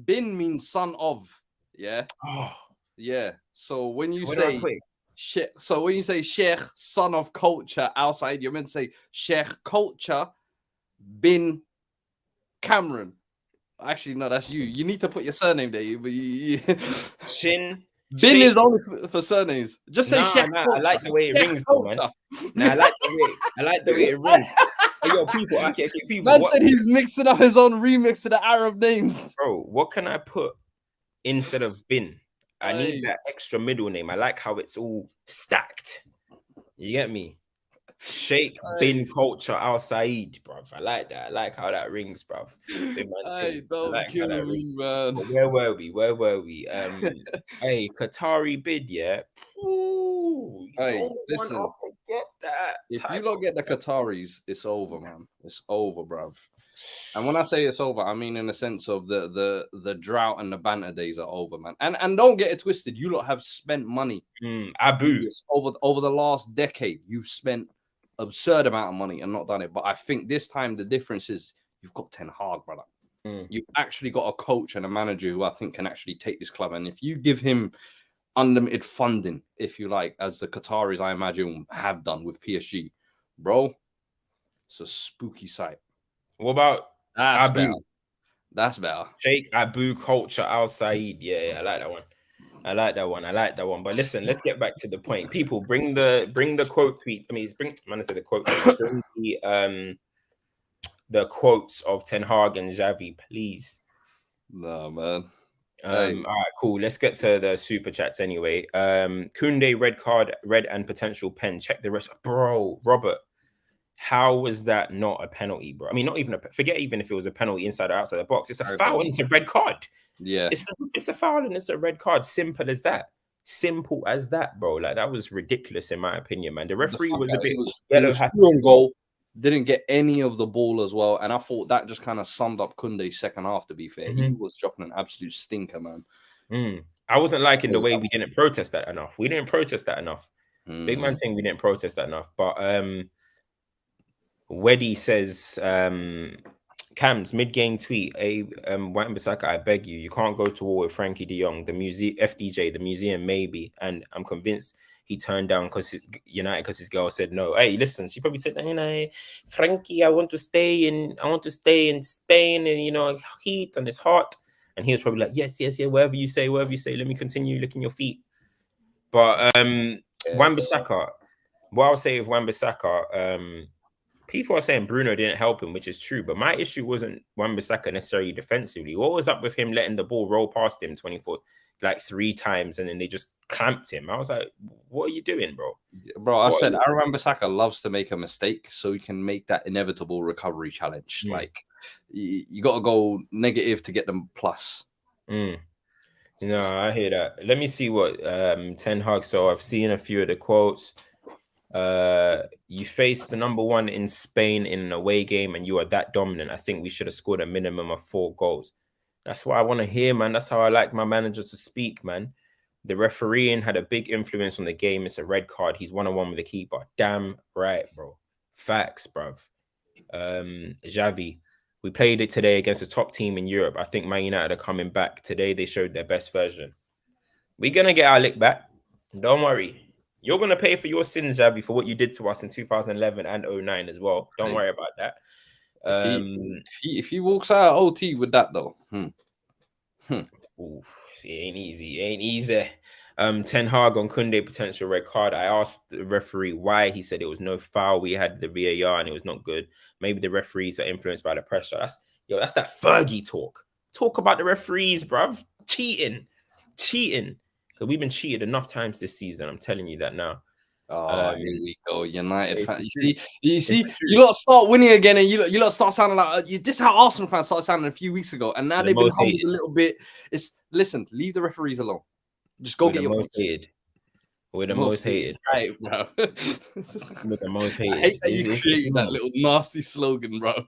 Bin means son of. Yeah. Oh. Yeah. So when you say Sheikh, son of culture outside, you're meant to say Sheikh Culture bin Cameron. Actually, no, that's you. You need to put your surname there. Shin. Bin is only for surnames. Just say Sheikh. I like the way it rings, though, man. I like the way it rings. Hey, yo, people, okay, people. Man said he's mixing up his own remix of the Arab names. Bro, what can I put instead of bin? I need that extra middle name. I like how it's all stacked. You get me? Sheikh bin Culture Al Said, bruv. I like that. I like how that rings, bruv. Don't kill me, man. But where were we? Hey, Qatari bid, yeah. Ooh, listen. Get that. If you don't get the Qataris, it's over, man. It's over, bruv. And when I say it's over, I mean in the sense of the drought and the banter days are over, man. And don't get it twisted. You lot have spent money. Abu. Over the last decade, you've spent absurd amount of money and not done it. But I think this time the difference is you've got Ten Hag, brother. You've actually got a coach and a manager who I think can actually take this club. And if you give him unlimited funding, if you like, as the Qataris, I imagine, have done with PSG, bro, it's a spooky sight. What about Abu? Better. That's better. Sheikh Abu Culture Al Said. Yeah, I like that one. But listen, let's get back to the point. People, bring the quote tweet. I mean, the quote tweet. Bring the quotes of Ten Hag and Xavi, please. No, man. All right, cool. Let's get to the super chats anyway. Koundé, red card, red and potential pen. Check the rest. Bro, Robert, how was that not a penalty, bro? I mean, not even forget even if it was a penalty inside or outside the box. It's a foul and it's a red card. Yeah. It's a foul and it's a red card. Simple as that. Simple as that, bro. Like, that was ridiculous in my opinion, man. The referee was a bit yellow happy on goal. Didn't get any of the ball as well. And I thought that just kind of summed up Koundé's second half, to be fair. He was dropping an absolute stinker, man. I wasn't liking the way we didn't protest that enough. We didn't protest that enough. Big man saying we didn't protest that enough. But Weddy says, Cam's mid-game tweet, Wan-Bissaka, I beg you, you can't go to war with Frankie de Jong, the FDJ, the museum, maybe. And I'm convinced he turned down because his girl said no. Hey, listen, she probably said, Frankie, I want to stay in Spain, and heat and it's hot. And he was probably like, yes, wherever you say, let me continue licking your feet. But Wan-Bissaka, what I'll say with Wan-Bissaka, people are saying Bruno didn't help him, which is true. But my issue wasn't Wan-Bissaka necessarily defensively. What was up with him letting the ball roll past him 3 times and then they just clamped him? I was like, what are you doing, bro? Bro, I said Wan-Bissaka loves to make a mistake so he can make that inevitable recovery challenge. Like, you got to go negative to get them plus. No, I hear that. Let me see what Ten Hag. So I've seen a few of the quotes. You faced the number 1 in Spain in an away game and you are that dominant. I think we should have scored a minimum of 4 goals. That's what I want to hear, man. That's how I like my manager to speak, man. The refereeing had a big influence on the game. It's a red card. He's 1-on-1 with the keeper. Damn right, bro. Facts, bruv. Xavi, We played it today against a top team in Europe. I think Man United are coming back. Today they showed their best version. We're going to get our lick back. Don't worry. You're going to pay for your sins, Javi, for what you did to us in 2011 and 09 as well. Don't worry about that. If he walks out of OT with that, though. Oof, see, it ain't easy. It ain't easy. Ten Hag on Kunde potential red card. I asked the referee why. He said it was no foul. We had the VAR and it was not good. Maybe the referees are influenced by the pressure. That's that Fergie talk. Talk about the referees, bruv. Cheating. Because we've been cheated enough times this season. I'm telling you that now. Oh, here we go, United fans. You see, you lot start winning again, and you lot start sounding like this is how Arsenal fans started sounding a few weeks ago, and now they've been humbled a little bit. Listen, leave the referees alone. Just go get your points. We're the most hated, right, bro. We're the most hated. I hate that you created that little nasty slogan, bro.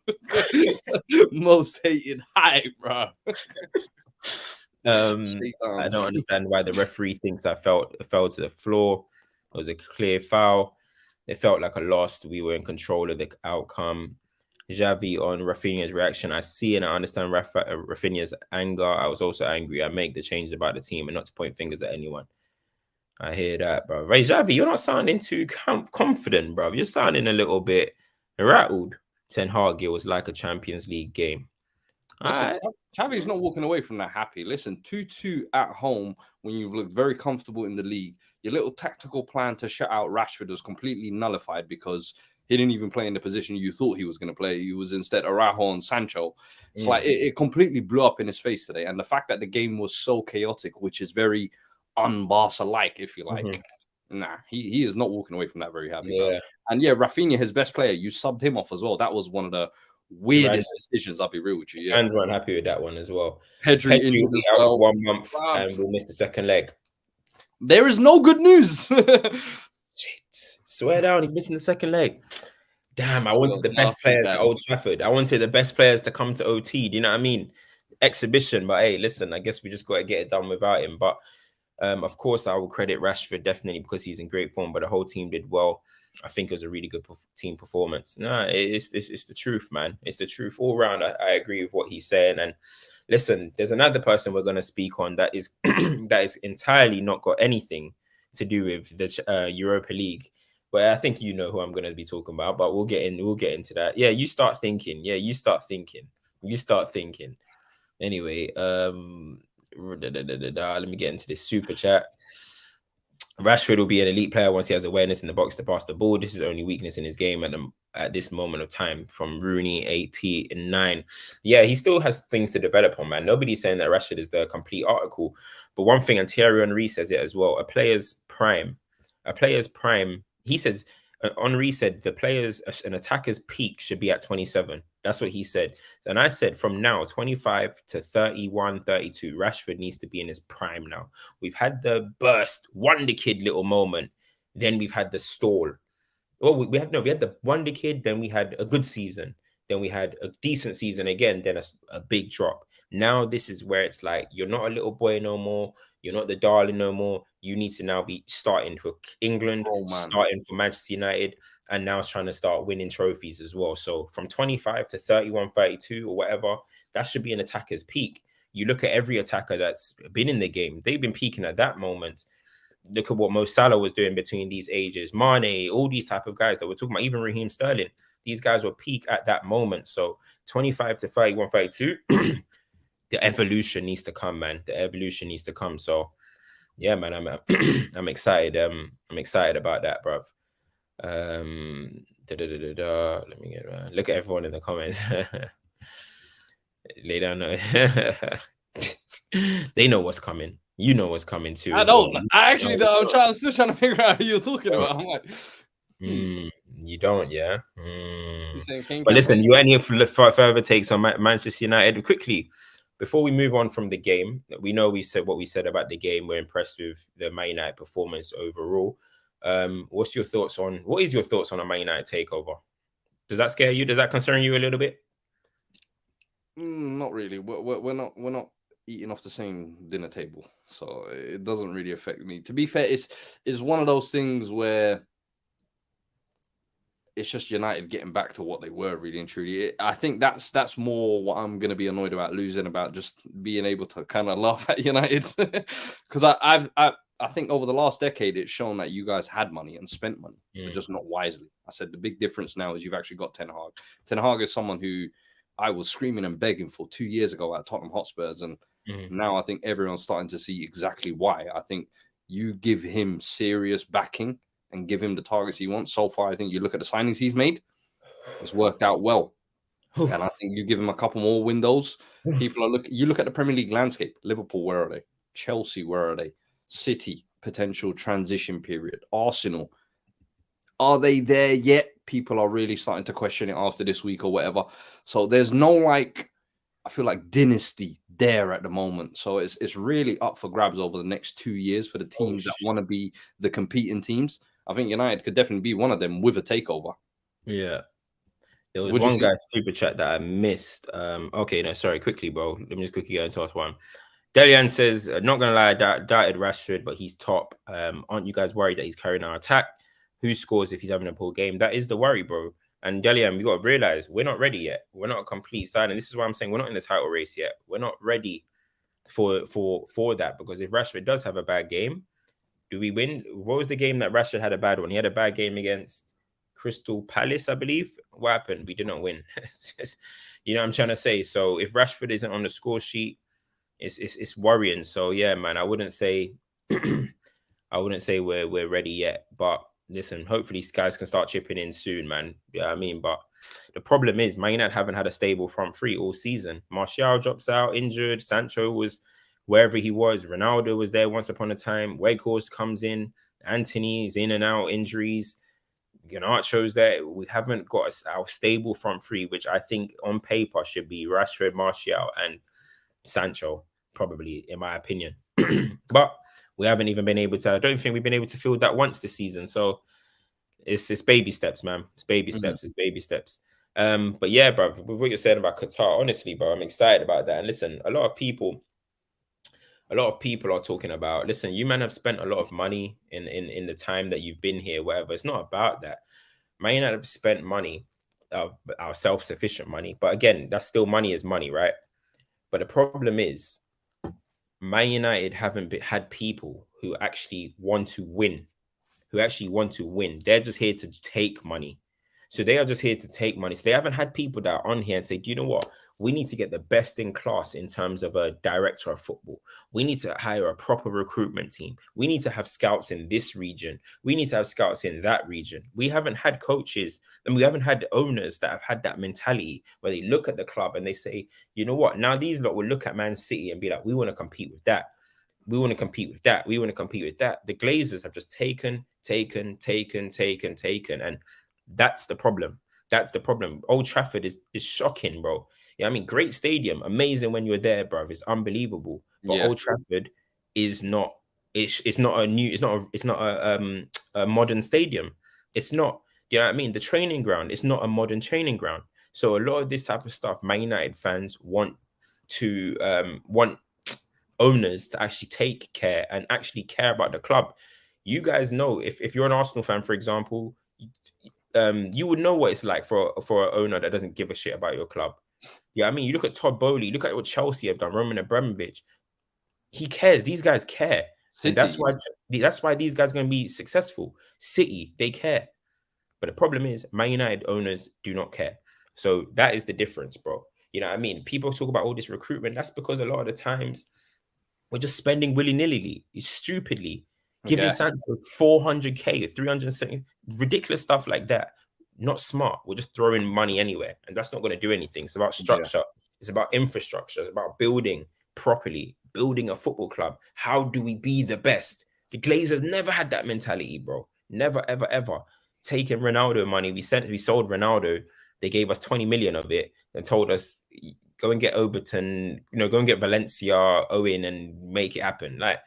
Most hated hype, bro. I don't understand why the referee thinks I fell to the floor. It was a clear foul. It felt like a loss. We were in control of the outcome. Xavi on Rafinha's reaction. I see and I understand Rafinha's anger. I was also angry. I make the changes about the team and not to point fingers at anyone. I hear that, bro. Ray Xavi, you're not sounding too confident, bro. You're sounding a little bit rattled. Ten Hag, it was like a Champions League game. Listen, Xavi's not walking away from that happy. Listen, 2-2 at home when you've looked very comfortable in the league. Your little tactical plan to shut out Rashford was completely nullified because he didn't even play in the position you thought he was going to play. He was instead Araujo and Sancho. It's like it completely blew up in his face today. And the fact that the game was so chaotic, which is very un-Barca-like, if you like. Nah, he is not walking away from that very happy. Yeah. And yeah, Rafinha, his best player, you subbed him off as well. That was one of the weirdest decisions, I'll be real with you. Yeah. Fans weren't happy with that one as well. Pedri will be out for 1 month and we'll miss the second leg. There is no good news. Shit. Swear down, he's missing the second leg. Damn, I wanted the best players at Old Trafford. I wanted the best players to come to OT. Do you know what I mean? Exhibition. But hey, listen, I guess we just got to get it done without him. But of course, I will credit Rashford definitely because he's in great form. But the whole team did well. I think it was a really good team performance. No, it's the truth, man. It's the truth all around. I agree with what he's saying. And listen, there's another person we're going to speak on that is that is entirely not got anything to do with the Europa League. But I think you know who I'm going to be talking about. But we'll get into that. Yeah, you start thinking. Anyway, let me get into this super chat. Rashford will be an elite player once he has awareness in the box to pass the ball. This is the only weakness in his game at this moment of time. From Rooney, 89. Yeah, he still has things to develop on, man. Nobody's saying that Rashford is the complete article. But one thing, and Thierry Henry says it as well, a player's prime, he says, Henry said an attacker's peak should be at 27. That's what he said. And I said from now, 25 to 31, 32, Rashford needs to be in his prime now. We've had the burst, wonder kid little moment. Then we've had the stall. Well, we had the wonder kid. Then we had a good season. Then we had a decent season again. Then a big drop. Now this is where it's like, you're not a little boy no more. You're not the darling no more. You need to now be starting for England, starting for Manchester United, and now it's trying to start winning trophies as well. So from 25 to 31, 32 or whatever, that should be an attacker's peak. You look at every attacker that's been in the game. They've been peaking at that moment. Look at what Mo Salah was doing between these ages. Mane, all these type of guys that we're talking about, even Raheem Sterling. These guys were peak at that moment. So 25 to 31, 32, the evolution needs to come, man. The evolution needs to come. So yeah, man, I'm excited. I'm excited about that, bruv. Let me get look at everyone in the comments. They don't know. They know what's coming. You know what's coming too. I don't. Well. I actually don't. I'm still trying to figure out who you're talking about. I'm like, you don't, yeah. But listen, you any further takes on Manchester United quickly before we move on from the game? We know we said what we said about the game. We're impressed with the Man United performance overall. What is your thoughts on a Man United takeover? Does that scare you? Does that concern you a little bit? Not really. We're not eating off the same dinner table, so it doesn't really affect me. To be fair, it's one of those things where it's just United getting back to what they were really and truly. I think that's more what I'm going to be annoyed about losing, about just being able to kind of laugh at United, because I think over the last decade it's shown that you guys had money and spent money, but just not wisely. I said the big difference now is you've actually got Ten Hag. Ten Hag is someone who I was screaming and begging for 2 years ago at Tottenham Hotspurs, and now I think everyone's starting to see exactly why. I think you give him serious backing and give him the targets he wants. So far, I think you look at the signings he's made, it's worked out well. And I think you give him a couple more windows. People are you look at the Premier League landscape. Liverpool, where are they? Chelsea, where are they? City, potential transition period. Arsenal, are they there yet? People are really starting to question it after this week or whatever. So there's no I feel like dynasty there at the moment. So it's really up for grabs over the next 2 years for the teams that want to be the competing teams. I think United could definitely be one of them with a takeover. Yeah. There was one guy super chat that I missed. Okay, no, sorry, quickly, bro. Let me just quickly go into last one. Delian says, not gonna lie, doubted Rashford, but he's top. Aren't you guys worried that he's carrying our attack? Who scores if he's having a poor game? That is the worry, bro. And Delian, we got to realize we're not ready yet. We're not a complete side, and this is why I'm saying we're not in the title race yet. We're not ready for that, because if Rashford does have a bad game, do we win? What was the game that Rashford had a bad one? He had a bad game against Crystal Palace, I believe. What happened? We did not win. You know what I'm trying to say? So if Rashford isn't on the score sheet, it's worrying. So yeah, man, I wouldn't say we're ready yet. But listen, hopefully these guys can start chipping in soon, man. Yeah, I mean, but the problem is Man United haven't had a stable front three all season. Martial drops out injured. Sancho was wherever he was. Ronaldo was there once upon a time. Weghorst comes in. Anthony's in and out, injuries. Garnacho's there. We haven't got our stable front three, which I think on paper should be Rashford, Martial, and Sancho, probably, in my opinion. But we haven't even been able to. I don't think we've been able to field that once this season. So it's baby steps, man. It's baby steps. It's baby steps. But yeah, bro, with what you're saying about Qatar, honestly, bro, I'm excited about that. And listen, a lot of people are talking about, listen, you man have spent a lot of money in the time that you've been here, whatever. It's not about that. Man United have spent money, our self-sufficient money. But again, that's still money is money, right? But the problem is, Man United haven't had people who actually want to win. They're just here to take money. So they are just here to take money. So they haven't had people that are on here and say, do you know what? We need to get the best in class in terms of a director of football. We need to hire a proper recruitment team. We need to have scouts in this region. We need to have scouts in that region. We haven't had coaches and we haven't had owners that have had that mentality where they look at the club and they say, you know what? Now these lot will look at Man City and be like, we want to compete with that. We want to compete with that. We want to compete with that. The Glazers have just taken. And that's the problem. That's the problem. Old Trafford is shocking, bro. Yeah, I mean, great stadium, amazing when you're there, bro. It's unbelievable. But Old Trafford is not. It's not a modern stadium. It's not. You know what I mean? The training ground is not a modern training ground. So a lot of this type of stuff, Man United fans want owners to actually take care and actually care about the club. You guys know, if you're an Arsenal fan, for example, you would know what it's like for an owner that doesn't give a shit about your club. Yeah, I mean, you look at Todd Bowley, look at what Chelsea have done, Roman Abramovich. He cares. These guys care. And that's why these guys are going to be successful. City, they care. But the problem is, Man United owners do not care. So that is the difference, bro. You know what I mean? People talk about all this recruitment. That's because a lot of the times we're just spending willy-nilly, stupidly. Giving Sancho 400k, 370, ridiculous stuff like that. Not smart. We're just throwing money anywhere, and that's not going to do anything. It's about structure. It's about infrastructure. It's about building properly, building a football club. How do we be the best? The Glazers never had that mentality, bro. Never, ever, ever. Taking Ronaldo money, we sold Ronaldo. They gave us 20 million of it and told us, go and get Overton, go and get Valencia, Owen, and make it happen. Like,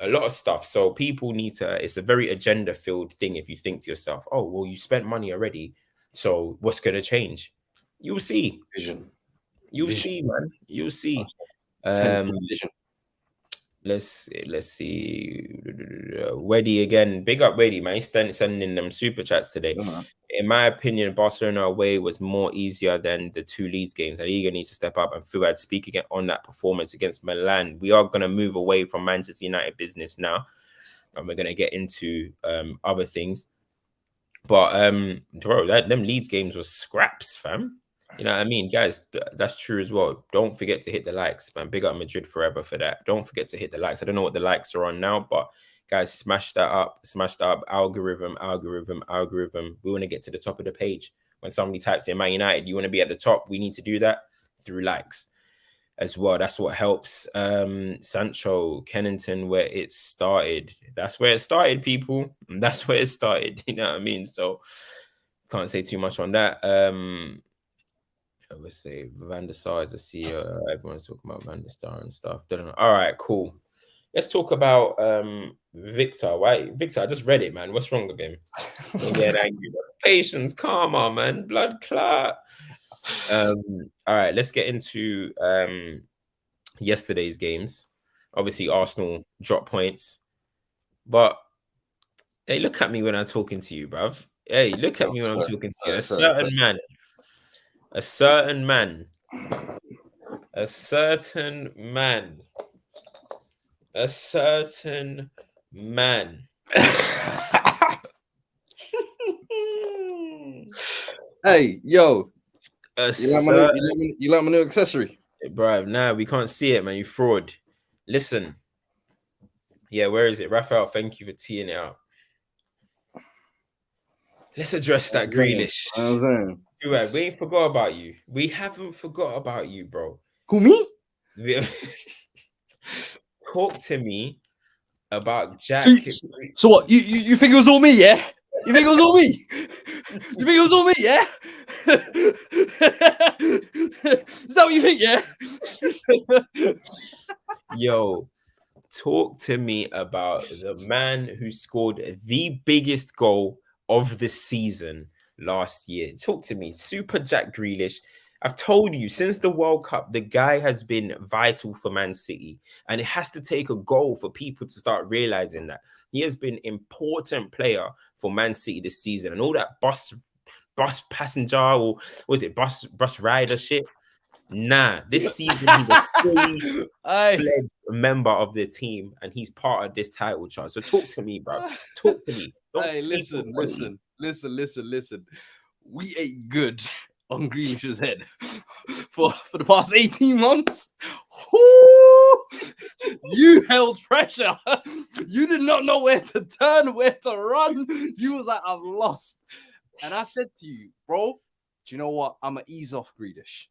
a lot of stuff. So people need to, it's a very agenda-filled thing if you think to yourself, oh, well, you spent money already, so what's going to change? You'll see. Vision. You'll see, man. You'll see. Vision. let's see. Weddy again. Big up Weddy, man. He's sending them super chats today. Yeah, in my opinion, Barcelona away was more easier than the 2 Leeds games. And Liga needs to step up. And feel I'd speak again on that performance against Milan. We are going to move away from Manchester United business now. And we're going to get into other things. But, bro, them Leeds games were scraps, fam. You know what I mean? Guys, that's true as well. Don't forget to hit the likes, man. Big up Madrid forever for that. Don't forget to hit the likes. I don't know what the likes are on now, but guys, smash that up. Smash that up. Algorithm. We want to get to the top of the page. When somebody types in Man United, you want to be at the top. We need to do that through likes as well. That's what helps. Sancho, Kennington, where it started. That's where it started, people. That's where it started. You know what I mean? So can't say too much on that. I would say Van der Sar is a CEO. Everyone's talking about Van der Sar and stuff. Don't know. All right, cool. Let's talk about Victor. Why, Victor? I just read it, man. What's wrong with him? Patience, karma, man. Blood clot. All right, let's get into yesterday's games. Obviously, Arsenal dropped points, but hey, look at me when I'm talking to you, bruv. Hey, look at me when I'm talking to you. A certain man. A certain man. Hey, yo. You like my new accessory? Bro, nah, we can't see it, man. You fraud. Listen. Yeah, where is it? Raphael, thank you for teeing it out. Let's address that Grealish. We ain't forgot about you. We haven't forgot about you, bro. Who, me? Talk to me about Jack. So what? You think it was all me, yeah? You think it was all me? You think it was all me, yeah? Is that what you think, yeah? Yo, talk to me about the man who scored the biggest goal of the season last year. Talk to me. Super Jack Grealish. I've told you, since the World Cup, the guy has been vital for Man City. And it has to take a goal for people to start realizing that. He has been an important player for Man City this season. And all that bus passenger, or was it bus rider shit? Nah, this season he's a fully fledged member of the team. And he's part of this title chart. So talk to me, bro. Talk to me. Don't listen. We ate good on Grealish's head for the past 18 months. Ooh, you held pressure. You did not know where to turn, where to run. You was like, I've lost. And I said to you, bro, do you know what? I'm gonna ease off Grealish.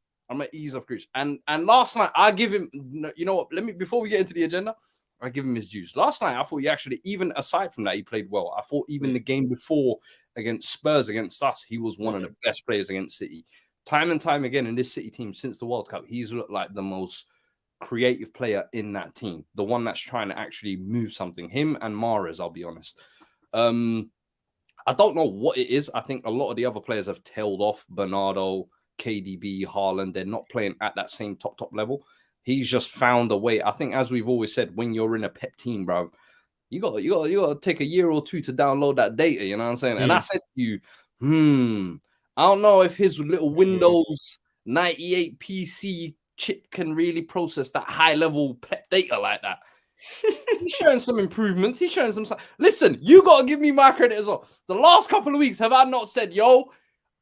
And last night I give him, you know what? Before we get into the agenda, I give him his dues. Last night I thought he actually, even aside from that, he played well. I thought even the game before against Spurs, against us, he was one of the best players against City. Time and time again in this City team since the World Cup, he's looked like the most creative player in that team. The one that's trying to actually move something. Him and Mahrez, I'll be honest. I don't know what it is. I think a lot of the other players have tailed off. Bernardo, KDB, Haaland, they're not playing at that same top level. He's just found a way. I think, as we've always said, when you're in a Pep team, bro, you got to take a year or two to download that data. You know what I'm saying? And I said to you, I don't know if his little Windows 98 PC chip can really process that high level Pep data like that. He's showing some improvements. He's showing some. Listen, you got to give me my credit as well. The last couple of weeks, have I not said, yo,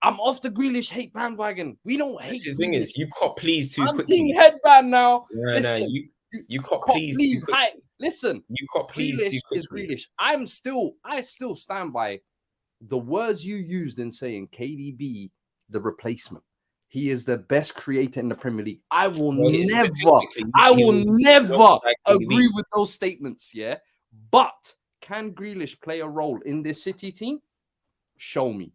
I'm off the Grealish hate bandwagon? We don't hate. The thing is, you caught please too quickly. I'm team headband now. No, listen, you caught please too quickly. Listen, you caught please too quickly. Grealish. I still stand by the words you used in saying KDB, the replacement. He is the best creator in the Premier League. I will never agree with those statements, yeah? But can Grealish play a role in this City team? Show me.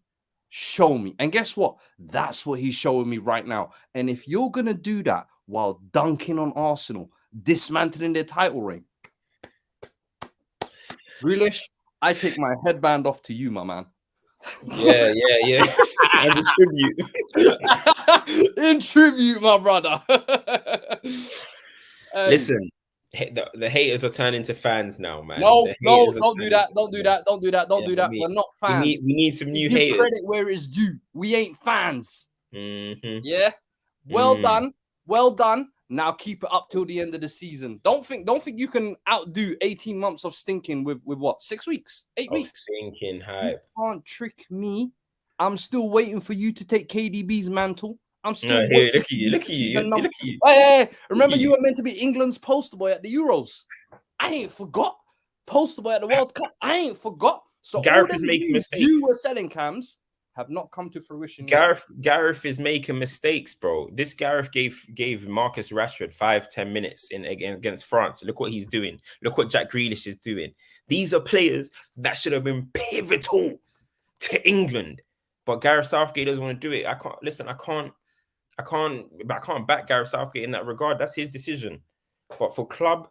And guess what? That's what he's showing me right now. And if you're going to do that while dunking on Arsenal, dismantling their title reign, Grealish, I take my headband off to you, my man. Yeah. As a tribute. In tribute, my brother. Listen, The haters are turning to fans now, man. No, The no, haters are don't do turning that. to Don't do fans. that. Don't do that. Don't Yeah, do I that. mean, We're not we fans. need some We new give haters. credit where it's due. We ain't fans. Mm-hmm. Yeah. Well done. Well done. Now keep it up till the end of the season. Don't think you can outdo 18 months of stinking with what? 6 weeks? 8 weeks? Stinking hype. You can't trick me. I'm still waiting for you to take KDB's mantle. I'm still Look at you. Look at you. Look at you. Hey, remember you were meant to be England's poster boy at the Euros. I ain't forgot. Poster boy at the World Cup. I ain't forgot. So Gareth all is them making dreams mistakes. you were selling, Cams, have not come to fruition yet. Gareth is making mistakes, bro. This Gareth gave Marcus Rashford 5-10 minutes against France. Look what he's doing. Look what Jack Grealish is doing. These are players that should have been pivotal to England, but Gareth Southgate doesn't want to do it. I can't back Gareth Southgate in that regard. That's his decision. But for club,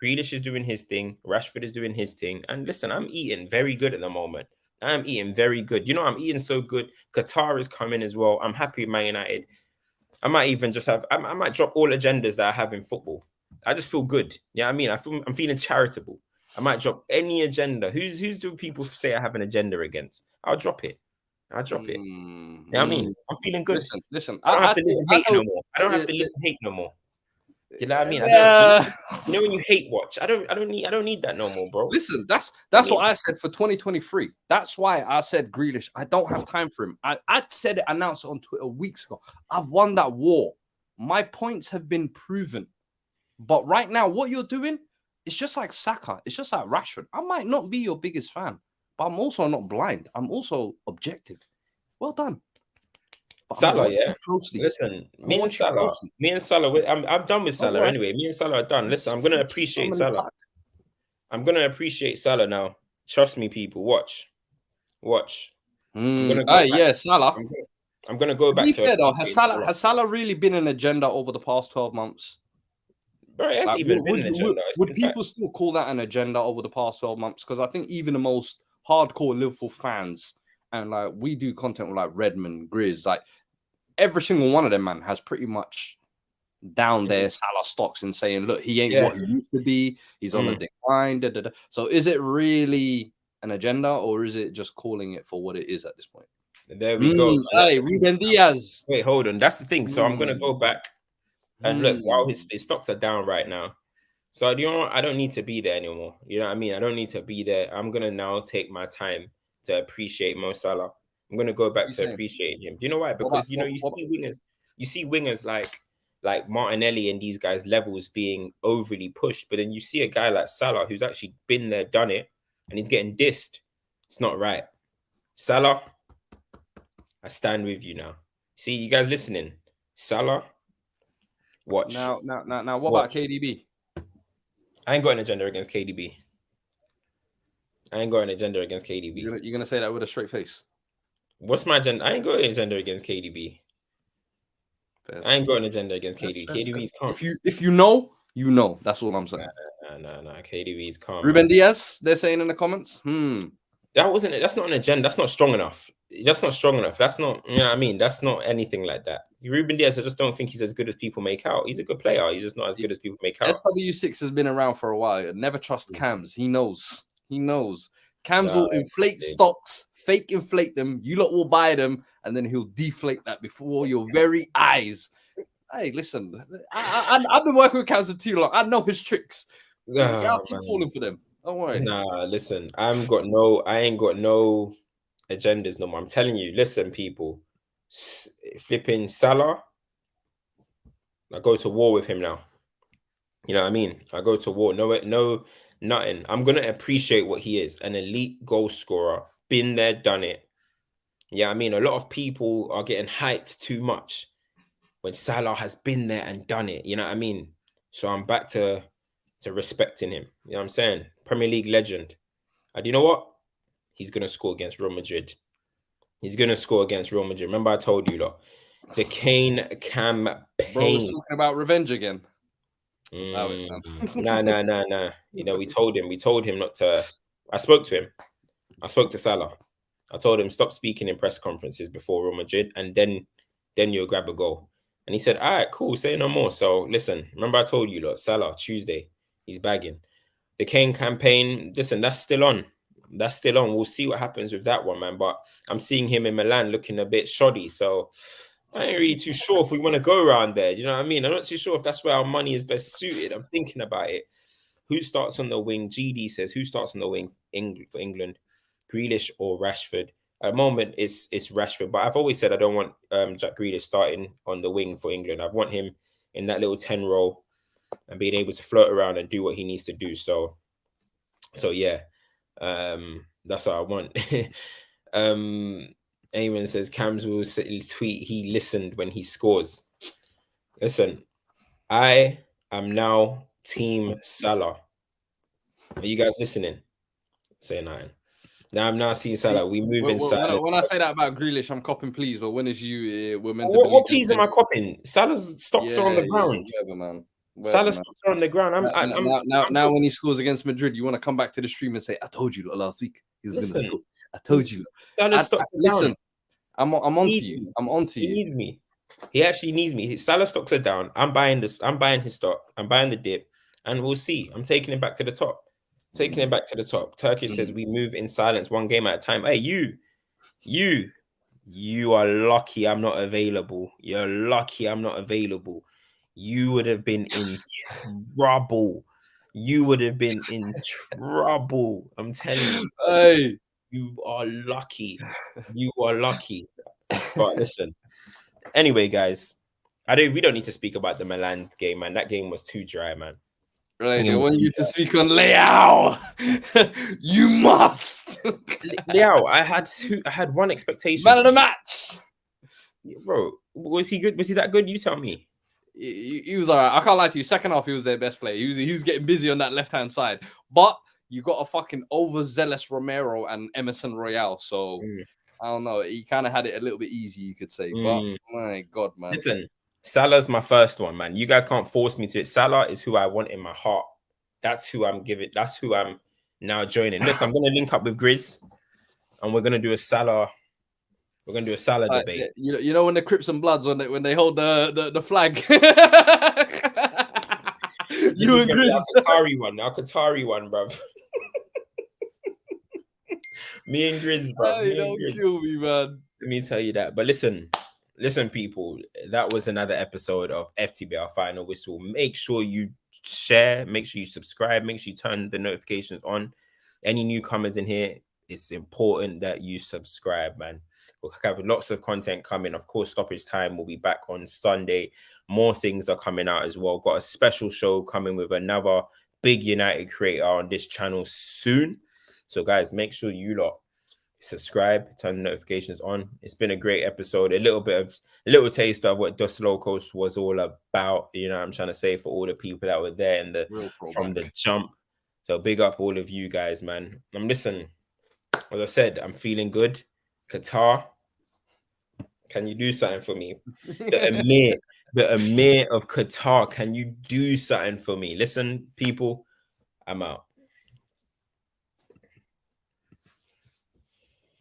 Grealish is doing his thing. Rashford is doing his thing. And listen, I'm eating very good at the moment. I'm eating very good. You know, I'm eating so good. Qatar is coming as well. I'm happy with Man United. I might even just have, I might drop all agendas that I have in football. I just feel good. Yeah, I mean, I'm feeling charitable. I might drop any agenda. Who's do people say I have an agenda against? I'll drop it. I'll drop it. Yeah, I mean, I'm feeling good. Listen. I don't have to live in hate no more. I don't have to live in hate no more. You know what I mean? You know when you hate watch, I don't need that no more, bro. Listen, that's what I said for 2023. That's why I said Grealish. I don't have time for him. I said it, announced it on Twitter weeks ago. I've won that war. My points have been proven. But right now, what you're doing, it's just like Saka. It's just like Rashford. I might not be your biggest fan, but I'm also not blind. I'm also objective. Well done. Salah, yeah. Listen, me and Salah. I'm done with Salah anyway. Me and Salah are done. Listen, I'm gonna appreciate Salah. I'm gonna appreciate Salah now. Trust me, people. Watch. I'm gonna go back. Salah. I'm gonna go back to be to. fair though, has Salah really been an agenda over the past 12 months? Bro, it hasn't even been an agenda. Would people still call that an agenda over the past 12 months? Because I think even the most hardcore Liverpool fans, and like we do content with like Redmond, Grizz, like every single one of them, man, has pretty much down their Salah stocks and saying, look, he ain't what he used to be. He's on a decline. Da, da, da. So is it really an agenda or is it just calling it for what it is at this point? There we go. So hey, Ruben Diaz. Wait, hold on. That's the thing. So I'm going to go back and look, while his stocks are down right now. So, you know, I don't need to be there anymore. You know what I mean? I don't need to be there. I'm going to now take my time to appreciate Mo Salah. I'm going to go back to appreciating him. Do you know why? Because, you see wingers like Martinelli and these guys' levels being overly pushed. But then you see a guy like Salah who's actually been there, done it, and he's getting dissed. It's not right. Salah, I stand with you now. See, you guys listening? Salah, watch. Now, what about KDB? I ain't got an agenda against KDB. You're going to say that with a straight face? What's my agenda? I ain't got an agenda against KDB. I ain't got an agenda against KDB. KDB's calm. If you know, you know. That's all I'm saying. No. KDB's calm. Ruben Diaz, they're saying in the comments. That's not an agenda. That's not strong enough. That's not, you know what I mean? That's not anything like that. Ruben Diaz, I just don't think he's as good as people make out. He's a good player. He's just not as good as people make out. SW6 has been around for a while. Never trust Cams. He knows. Cams will inflate stocks, fake inflate them. You lot will buy them, and then he'll deflate that before your very eyes. Hey, listen, I've been working with Cams for too long. I know his tricks. I'll keep falling for them. Don't worry. Nah, listen, I ain't got no agendas no more. I'm telling you, listen, people, flipping Salah, I go to war with him now. You know what I mean? I go to war. No, nothing. I'm gonna appreciate what he is, an elite goal scorer. Been there, done it. Yeah, I mean, a lot of people are getting hyped too much when Salah has been there and done it. You know what I mean? So I'm back to respecting him. You know what I'm saying? Premier League legend. And you know what? He's going to score against Real Madrid. Remember I told you, lot, the Kane campaign. Bro was talking about revenge again. Nah. You know, we told him not to. I spoke to him. I spoke to Salah. I told him, stop speaking in press conferences before Real Madrid, and then you'll grab a goal. And he said, all right, cool, say no more. So listen, remember I told you, lot, Salah, Tuesday, He's bagging. The Kane campaign, listen, that's still on. That's still on. We'll see what happens with that one, man. But I'm seeing him in Milan looking a bit shoddy. So I ain't really too sure if we want to go around there. You know what I mean? I'm not too sure if that's where our money is best suited. I'm thinking about it. Who starts on the wing? GD says, who starts on the wing for England? Grealish or Rashford? At the moment, it's Rashford. But I've always said I don't want Jack Grealish starting on the wing for England. I want him in that little 10 role and being able to float around and do what he needs to do. So yeah, that's what I want. Eamon says Cams will tweet he listened when he scores. Listen, I am now Team Salah. Are you guys listening? Say 9. Now I'm now seeing Salah. We move inside. When I say that about Grealish, I'm copping please. But when is you? We're meant to. What please am I copying? Salah's stocks are on the ground. Whatever, man. Salah's stocks are on the ground. Now, when he scores against Madrid, you want to come back to the stream and say, "I told you last week he was going to score. I told you." Salah's stocks are down. Listen, I'm on to you. I'm on to you. He needs me. He actually needs me. Salah's stocks are down. I'm buying this. I'm buying his stock. I'm buying the dip, and we'll see. I'm taking it back to the top. Taking it back to the top. Turkish says we move in silence, one game at a time. Hey, you are lucky I'm not available. You're lucky I'm not available. You would have been in trouble. You would have been in trouble. I'm telling you. Hey, you are lucky. You are lucky. But listen. Anyway, guys, we don't need to speak about the Milan game, man. That game was too dry, man. Right, I want you to speak on Leao. You must. Leao, I had one expectation. Man of the match. Bro, was he good? Was he that good? You tell me. He was all right. I can't lie to you. Second half, he was their best player. He was getting busy on that left-hand side. But you got a fucking overzealous Romero and Emerson Royale. So, I don't know. He kind of had it a little bit easy, you could say. But, my God, man. Listen. Salah's my first one, man. You guys can't force me to it. Salah is who I want in my heart. That's who I'm giving. That's who I'm now joining. Listen, I'm gonna link up with Grizz, and we're gonna do a Salah. We're gonna do a Salah debate. Yeah, you know when the Crips and Bloods when they hold the flag. You and Grizz. Our Qatari one, bro. Me and Grizz, bro. Hey, don't kill me, man. Let me tell you that. But listen, people, that was another episode of FTBR Final Whistle. Make sure you share, make sure you subscribe, make sure you turn the notifications on. Any newcomers in here, it's important that you subscribe, man. We'll have lots of content coming. Of course, Stoppage Time will be back on Sunday. More things are coming out as well. Got a special show coming with another big United creator on this channel soon. So, guys, make sure you lot subscribe, turn the notifications on. It's been a great episode. A little taste of what Dos Locos was all about. You know what I'm trying to say, for all the people that were there and from the jump. So big up all of you guys, man. Listen, as I said, I'm feeling good. Qatar, can you do something for me? The Emir of Qatar, can you do something for me? Listen, people, I'm out.